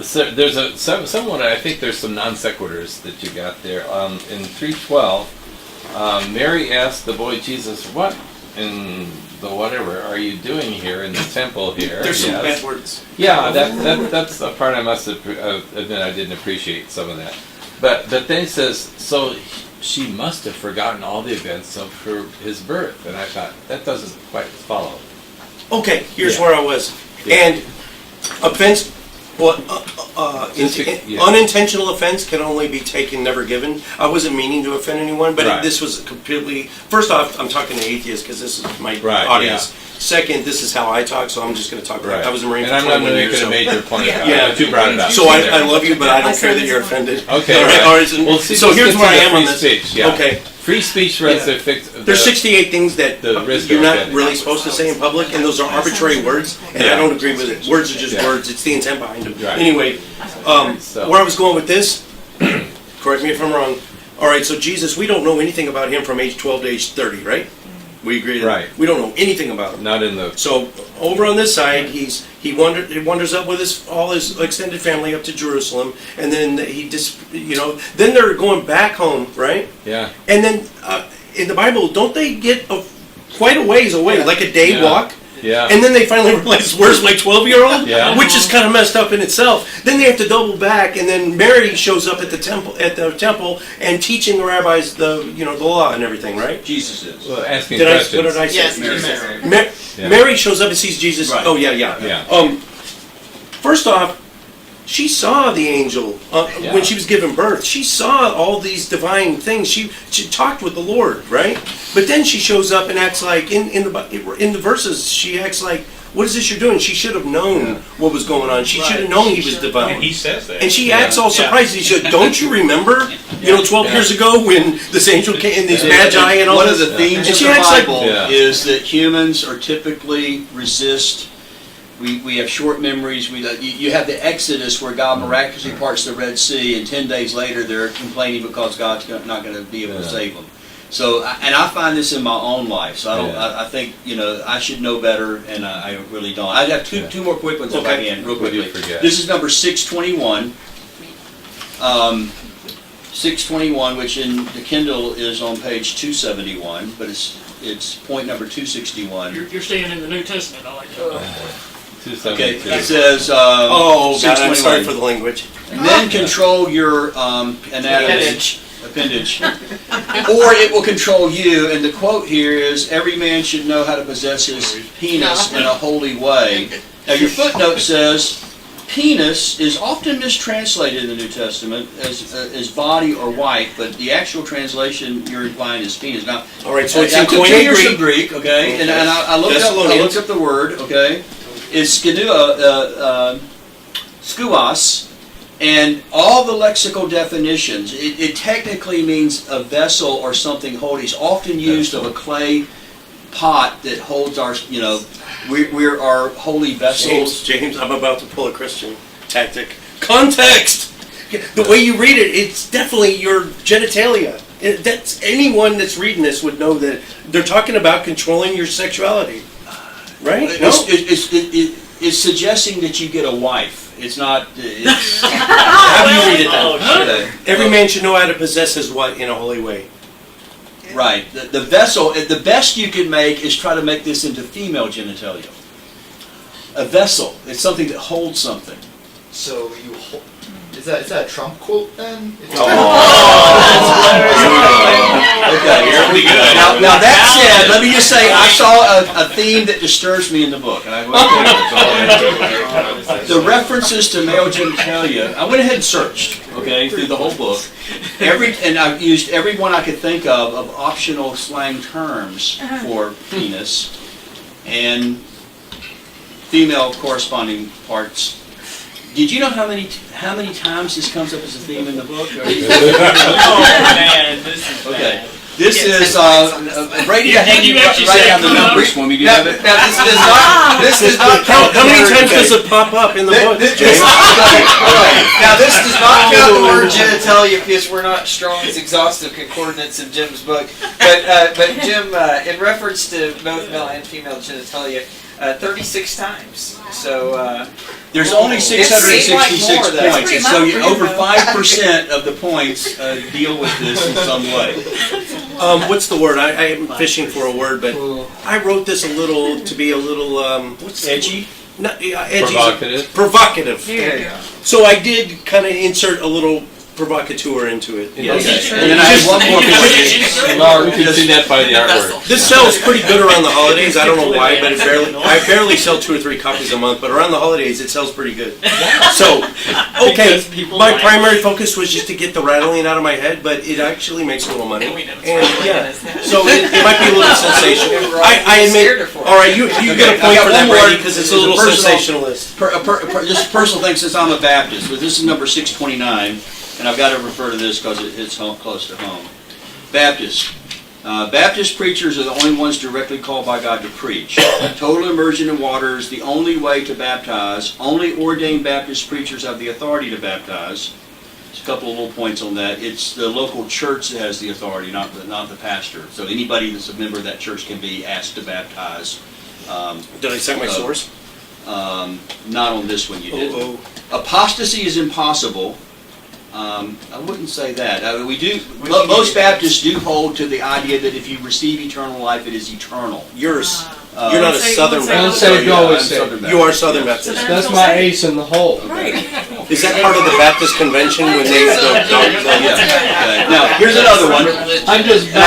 Speaker 4: so there's somewhat. I think there's some non sequiturs that you got there. In 3:12, Mary asked the boy Jesus, "What in the whatever are you doing here in the temple here?"
Speaker 2: There's some bad words.
Speaker 4: Yeah, that's a part I must admit I didn't appreciate some of that. But then it says, so she must have forgotten all the events of his birth. And I thought, that doesn't quite follow.
Speaker 2: Okay, here's
Speaker 4: Yeah.
Speaker 2: where I was.
Speaker 4: Yeah.
Speaker 2: And offense, well,
Speaker 4: Yeah.
Speaker 2: unintentional offense can only be taken, never given. I wasn't meaning to offend anyone, but
Speaker 4: Right.
Speaker 2: this was completely... First off, I'm talking to atheists because this is my
Speaker 4: Right,
Speaker 2: audience. Second, this is how I talk, so I'm just going to talk.
Speaker 4: Right.
Speaker 2: I was a Marine
Speaker 4: and
Speaker 2: for
Speaker 4: I'm not
Speaker 2: 21 years.
Speaker 4: making a major point about
Speaker 2: Yeah.
Speaker 4: it, but you brought it up.
Speaker 2: So I love you, but I don't care that you're offended.
Speaker 4: Okay.
Speaker 2: All right,
Speaker 4: right.
Speaker 2: all right, so
Speaker 4: Well,
Speaker 2: so here's where I am on this.
Speaker 4: Speech, yeah.
Speaker 2: Okay.
Speaker 4: Free speech runs the fix.
Speaker 2: There's 68 things that
Speaker 4: the risk
Speaker 2: you're
Speaker 4: of
Speaker 2: not
Speaker 4: offending.
Speaker 2: really supposed to say in public, and those are arbitrary words, and I don't agree with it. Words are just words. It's the intent behind them.
Speaker 4: Right.
Speaker 2: Anyway,
Speaker 4: So-
Speaker 2: where I was going with this, correct me if I'm wrong. All right, so Jesus, we don't know anything about him from age 12 to age 30, right? We agree.
Speaker 4: Right.
Speaker 2: We don't know anything about him.
Speaker 4: Not in the.
Speaker 2: So over on this side, he wanders up with all his extended family up to Jerusalem, and then he just then they're going back home, right?
Speaker 4: Yeah.
Speaker 2: And then in the Bible, don't they get quite a ways away, like a day
Speaker 4: Yeah.
Speaker 2: walk?
Speaker 4: Yeah.
Speaker 2: And then they finally realize, where's my 12-year-old?
Speaker 4: Yeah.
Speaker 2: Which is kind of messed up in itself. Then they have to double back, and then Mary shows up at the temple and teaching the rabbis the law and everything, right?
Speaker 3: Jesus is.
Speaker 4: Well, asking
Speaker 2: What
Speaker 4: questions.
Speaker 2: did I say?
Speaker 10: Yes, Mary.
Speaker 4: Yeah.
Speaker 2: Mary shows up and sees Jesus.
Speaker 3: Right.
Speaker 2: Oh yeah.
Speaker 4: Yeah.
Speaker 2: First off, she saw the angel
Speaker 4: Yeah.
Speaker 2: when she was giving birth. She saw all these divine things. She talked with the Lord, right? But then she shows up and acts like in the verses she acts like, what is this you're doing? She should have known what was going on. She should have known he was divine.
Speaker 8: And he says that.
Speaker 2: And she acts all surprised. He said, "Don't you remember? 12 years ago when this angel came and these magi and all
Speaker 3: One
Speaker 2: this?"
Speaker 3: of the themes
Speaker 2: And
Speaker 3: of
Speaker 2: she
Speaker 3: the
Speaker 2: acts like-
Speaker 3: Bible
Speaker 4: Yeah.
Speaker 3: is that humans are typically resist. We have short memories. You have the Exodus where God miraculously parts the Red Sea, and 10 days later they're complaining because God's not going to be able to save them. So, and I find this in my own life. So I don't.
Speaker 4: Yeah.
Speaker 3: I think I should know better, and I really don't. I have two more quick ones if I can, real
Speaker 4: What do you
Speaker 3: quickly.
Speaker 4: forget?
Speaker 3: This is number 621. 621, which in the Kindle is on page 271, but it's point number 261.
Speaker 5: You're staying in the New Testament, I like that.
Speaker 3: Okay,
Speaker 4: 272.
Speaker 3: it says.
Speaker 2: Oh God, I'm sorry
Speaker 3: 621.
Speaker 2: for the language.
Speaker 3: Men control your appendage, or it will control you. And the quote here is, "Every man should know how to possess his penis in a holy way." Now your footnote says, penis is often mistranslated in the New Testament as body or wife, but the actual translation you're implying is penis. Now,
Speaker 2: All right, so it's
Speaker 3: I
Speaker 2: in
Speaker 3: took 2
Speaker 2: Koine
Speaker 3: years of
Speaker 2: Greek.
Speaker 3: Greek, okay, and I looked
Speaker 2: Thessalonians.
Speaker 3: up the word, okay. It's skuos, and all the lexical definitions. It technically means a vessel or something holy. It's often used of a clay pot that holds our, we're our holy vessels.
Speaker 2: James, I'm about to pull a Christian tactic. Context. The way you read it, it's definitely your genitalia. That's anyone that's reading this would know that they're talking about controlling your sexuality, right? No.
Speaker 3: It's suggesting that you get a wife. It's not.
Speaker 2: How do you read it then?
Speaker 3: Okay.
Speaker 2: Every man should know how to possess his what in a holy way.
Speaker 3: Right. The vessel. The best you can make is try to make this into female genitalia. A vessel. It's something that holds something.
Speaker 7: So Is that a Trump quote then?
Speaker 3: Okay. Now that said, let me just say, I saw a theme that disturbs me in the book. And the references to male genitalia, I went ahead and searched, okay, through the whole book. And I've used every one I could think of optional slang terms for penis and female corresponding parts. Did you know how many times this comes up as a theme in the book?
Speaker 1: Oh man, this is
Speaker 3: okay.
Speaker 1: bad.
Speaker 3: This is Brady. I think you write down the numbers for me. Do you have it?
Speaker 2: Now this does not count. How many times does it pop up in the book?
Speaker 9: Now this does not count the word genitalia because we're not Strong's exhaustive concordance in Jim's book. But Jim, in reference to both male and female genitalia, 36 times. So
Speaker 3: there's only 666
Speaker 9: like
Speaker 3: points, and so over 5% of the points deal with this in some way.
Speaker 2: What's the word? I am fishing for a word, but I wrote this to be a little what's
Speaker 3: edgy?
Speaker 2: No, edgy.
Speaker 4: Provocative.
Speaker 2: Provocative.
Speaker 11: There you go.
Speaker 2: So I did kind of insert a little provocateur into it.
Speaker 3: Yes. Okay. And then I have one more question.
Speaker 4: We can see that by the artwork.
Speaker 2: This sells pretty good around the holidays. I don't know why, but I barely sell 2 or 3 copies a month, but around the holidays it sells pretty good. So, okay, my primary focus was just to get the rattling out of my head, but it actually makes a little money. And yeah, so it might be a little sensational. I admit. All right, you get a point for that, Brady, because it's a little sensationalist.
Speaker 3: Just a personal thing, since I'm a Baptist, but this is number 629. And I've got to refer to this because it hits close to home. Baptist. Baptist preachers are the only ones directly called by God to preach. Total immersion in water is the only way to baptize. Only ordained Baptist preachers have the authority to baptize. There's a couple of little points on that. It's the local church that has the authority, not the pastor. So anybody that's a member of that church can be asked to baptize.
Speaker 2: Did I cite my source?
Speaker 3: Not on this one you didn't. Apostasy is impossible. I wouldn't say that. Most Baptists do hold to the idea that if you receive eternal life, it is eternal.
Speaker 2: Yours. You're not a Southern Baptist. You are Southern Baptist.
Speaker 13: That's my ace in the hole.
Speaker 11: Right.
Speaker 2: Is that part of the Baptist convention when they go?
Speaker 3: Yeah. Now, here's another one. I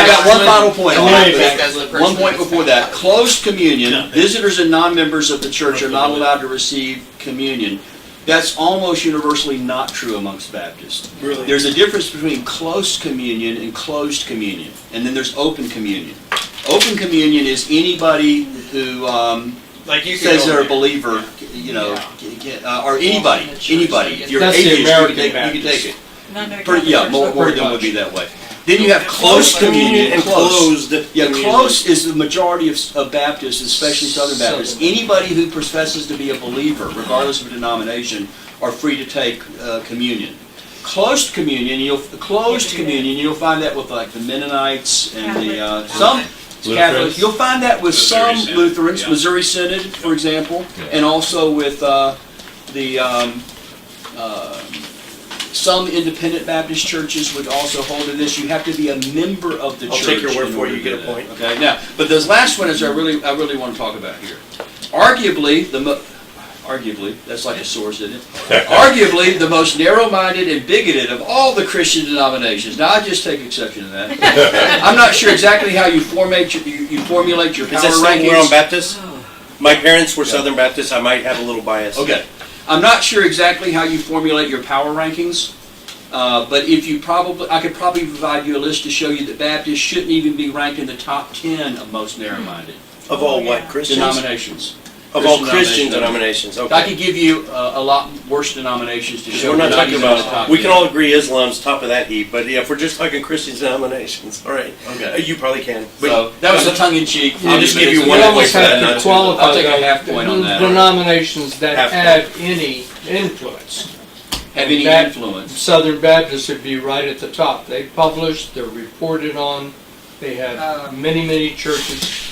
Speaker 3: got one final point on that. One point before that. Closed communion. Visitors and non-members of the church are not allowed to receive communion. That's almost universally not true amongst Baptists.
Speaker 2: Really?
Speaker 3: There's a difference between close communion and closed communion. And then there's open communion. Open communion is anybody who says they're a believer, or anybody. If you're
Speaker 13: That's
Speaker 3: atheist,
Speaker 13: the American
Speaker 3: you can take it.
Speaker 11: Non-American
Speaker 3: Yeah, more than would be that way. Then you have close communion and closed. Yeah, close is the majority of Baptists, especially Southern Baptists. Anybody who professes to be a believer, regardless of denomination, are free to take communion. Closed communion, you'll find that with like the Mennonites and the some Catholics. You'll find that with some Lutherans, Missouri Synod, for example, and also with some independent Baptist churches would also hold to this. You have to be a member of the church.
Speaker 2: I'll take your word for it. You get a point.
Speaker 3: Okay. Now, but this last one is I really want to talk about here. Arguably, that's like a source, isn't it? Arguably, the most narrow-minded and bigoted of all the Christian denominations. Now, I just take exception to that. I'm not sure exactly how you formulate your power
Speaker 2: rankings. Is that saying we're on Baptists? My parents were Southern Baptists. I might have a little bias.
Speaker 3: Okay. I'm not sure exactly how you formulate your power rankings, but I could probably provide you a list to show you that Baptists shouldn't even be ranked in the top 10 of most narrow-minded.
Speaker 2: Of all what? Christians?
Speaker 3: Denominations.
Speaker 2: Of all Christian denominations. Okay.
Speaker 3: I could give you a lot worse denominations to show.
Speaker 2: We're not talking about. We can all agree Islam's top of that heap, but yeah, if we're just talking Christian denominations, all right.
Speaker 3: Okay.
Speaker 2: You probably can.
Speaker 3: So that was a tongue-in-cheek.
Speaker 2: I'll just give you one point for that.
Speaker 3: I'll take a half point on that.
Speaker 13: Denominations that have any influence.
Speaker 3: Have any influence.
Speaker 13: Southern Baptists would be right at the top. They publish, they're reported on, they have many churches.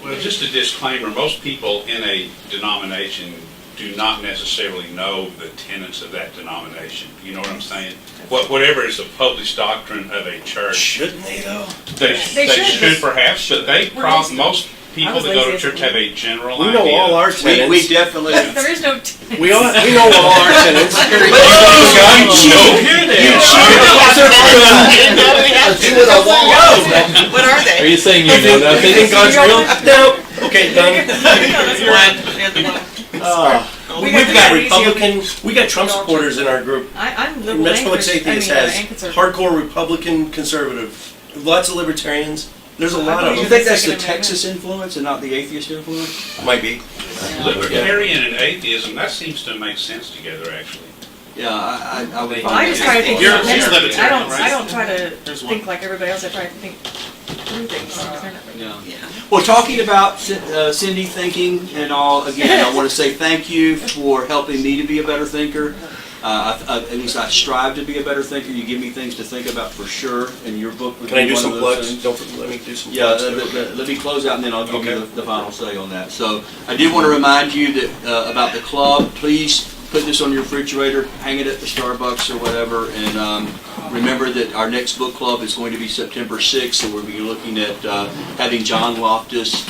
Speaker 8: Well, just a disclaimer, most people in a denomination do not necessarily know the tenets of that denomination. You know what I'm saying? Whatever is the published doctrine of a church.
Speaker 2: Shouldn't they, though?
Speaker 8: They should perhaps, but most people
Speaker 11: was
Speaker 8: that go to
Speaker 11: lazy as
Speaker 8: church
Speaker 11: a
Speaker 8: have a general
Speaker 2: We
Speaker 8: idea.
Speaker 2: know all our tenants.
Speaker 3: We definitely.
Speaker 11: There is no.
Speaker 2: We know all our tenants.
Speaker 10: What are
Speaker 4: Are
Speaker 10: they?
Speaker 4: you saying you know nothing?
Speaker 2: Think God's real? No. Okay, done.
Speaker 11: We
Speaker 2: We've
Speaker 11: got
Speaker 2: got
Speaker 11: the
Speaker 2: Republican, we got Trump supporters in our group.
Speaker 11: I'm liberal and
Speaker 2: Metroplex Atheists has
Speaker 11: conservative.
Speaker 2: hardcore Republican conservative, lots of libertarians. There's a lot
Speaker 3: Do
Speaker 2: of
Speaker 3: you
Speaker 2: them.
Speaker 3: think that's the
Speaker 11: Second Amendment.
Speaker 3: Texas influence and not the atheist influence?
Speaker 2: Might be.
Speaker 8: Libertarian and atheism, that seems to make sense together, actually.
Speaker 3: Yeah, I would.
Speaker 11: Well, I just try to think.
Speaker 6: You're
Speaker 11: independently.
Speaker 6: libertarian,
Speaker 11: I
Speaker 6: right?
Speaker 11: don't try to
Speaker 6: There's one.
Speaker 11: think like everybody else. I try to think through things.
Speaker 3: Yeah.
Speaker 10: Yeah.
Speaker 3: Well, talking about Cindy thinking and all, again, I want to say thank you for helping me to be a better thinker. At least I strive to be a better thinker. You give me things to think about for sure, and your book would
Speaker 2: Can I
Speaker 3: be
Speaker 2: do
Speaker 3: one
Speaker 2: some
Speaker 3: of those
Speaker 2: plugs?
Speaker 3: things.
Speaker 2: Let me do some
Speaker 3: Yeah,
Speaker 2: plugs.
Speaker 3: let me close out and then I'll give you
Speaker 2: Okay.
Speaker 3: the final say on that. So I did want to remind you that about the club. Please put this on your refrigerator, hang it at the Starbucks or whatever, and remember that our next book club is going to be September 6th, so we'll be looking at having John Loftus,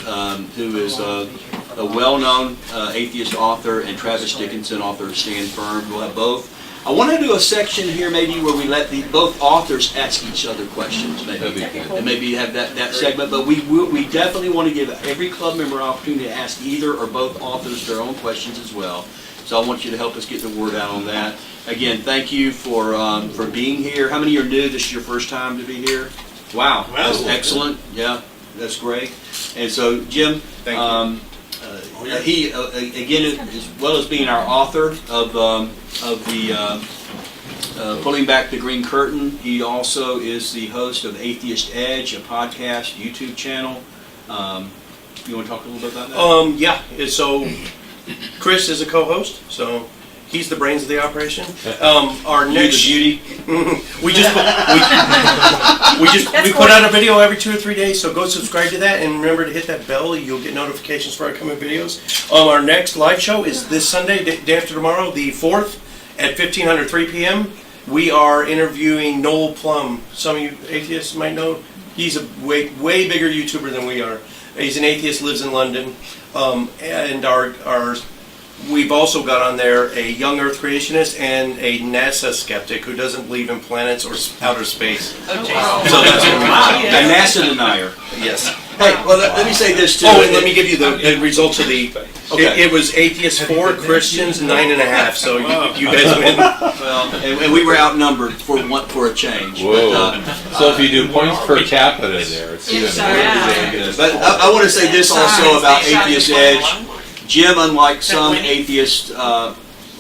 Speaker 3: who is a well-known atheist author, and Travis Dickinson, author of Stand Firm. We'll have both. I want to do a section here maybe where we let both authors ask each other questions, maybe.
Speaker 4: That'd be good.
Speaker 3: And maybe have that segment, but we definitely want to give every club member an opportunity to ask either or both authors their own questions as well. So I want you to help us get the word out on that. Again, thank you for being here. How many are new? This is your first time to be here? Wow, that's excellent. Yeah, that's great. And so, Jim,
Speaker 2: Thank you.
Speaker 3: he again, as well as being our author of the Pulling Back the Green Curtain, he also is the host of Atheist Edge, a podcast, YouTube channel. You want to talk a little bit about that?
Speaker 2: Yeah, so Chris is a co-host, so he's the brains of the operation. Our next
Speaker 3: beauty.
Speaker 2: we put out a video every 2 or 3 days, so go subscribe to that and remember to hit that bell. You'll get notifications for our coming videos. Our next live show is this Sunday, day after tomorrow, the 4th at 1500, 3 p.m. We are interviewing nom-de-plume. Some of you atheists might know. He's a way bigger YouTuber than we are. He's an atheist, lives in London, and we've also got on there a young Earth creationist and a NASA skeptic who doesn't believe in planets or outer space.
Speaker 10: Oh, wow.
Speaker 2: So that's
Speaker 3: A NASA denier.
Speaker 2: Yes.
Speaker 3: Hey, well, let me say this too.
Speaker 2: Oh, and let me give you the results of the.
Speaker 3: Okay.
Speaker 2: It was atheists 4, Christians 9.5. So you guys win.
Speaker 3: Well, and we were outnumbered for a change.
Speaker 4: Whoa. So if you do points per capita there, it's even more.
Speaker 3: But I want to say this also about Atheist Edge. Jim, unlike some atheists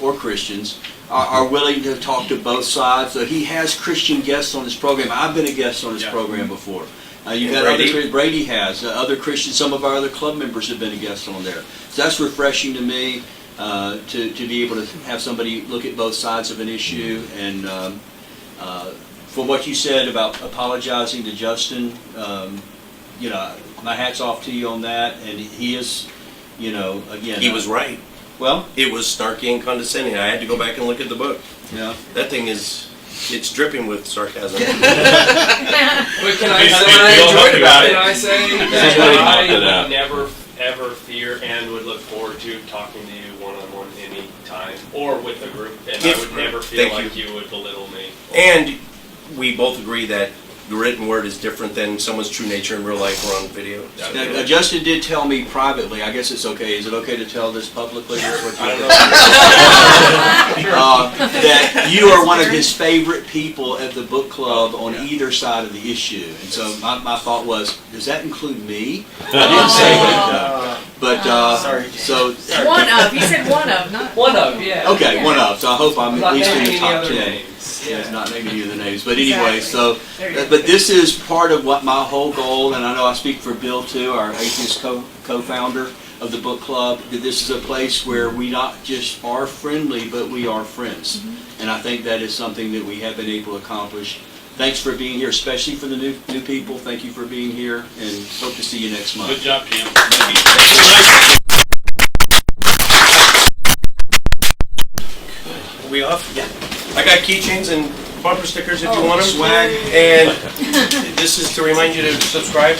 Speaker 3: or Christians, are willing to talk to both sides. So he has Christian guests on his program. I've been a guest on his program before. You've got Brady has other Christians. Some of our other club members have been a guest on there. So that's refreshing to me to be able to have somebody look at both sides of an issue. And for what you said about apologizing to Justin, my hat's off to you on that. And he is, again,
Speaker 2: He was right.
Speaker 3: Well,
Speaker 2: it was snarky and condescending. I had to go back and look at the book.
Speaker 3: Yeah.
Speaker 2: That thing it's dripping with sarcasm.
Speaker 15: But can I say what I enjoyed about it? Can I say that I
Speaker 1: never ever fear and would look forward to talking to you one-on-one any time or with a group, and I would never feel like you would belittle me.
Speaker 2: And we both agree that the written word is different than someone's true nature in real life or on video.
Speaker 3: Now, Justin did tell me privately, I guess it's okay, is it okay to tell this publicly? That you are one of his favorite people at the book club on either side of the issue. And so my thought was, does that include me? I didn't say that, but so...
Speaker 11: One of, he said one of, not...
Speaker 15: One of, yeah.
Speaker 3: Okay, one of, so I hope I'm at least in the top 10.
Speaker 15: Names.
Speaker 3: Yeah, not naming any of the names, but anyway, so, but this is part of what my whole goal, and I know I speak for Bill too, our atheist co-founder of the book club, that this is a place where we not just are friendly, but we are friends. And I think that is something that we have been able to accomplish. Thanks for being here, especially for the new people. Thank you for being here, and hope to see you next month.
Speaker 8: Good job, Jim.
Speaker 2: Are we off? Yeah. I got keychains and bumper stickers if you want them.
Speaker 3: Swag.
Speaker 2: And this is to remind you to subscribe.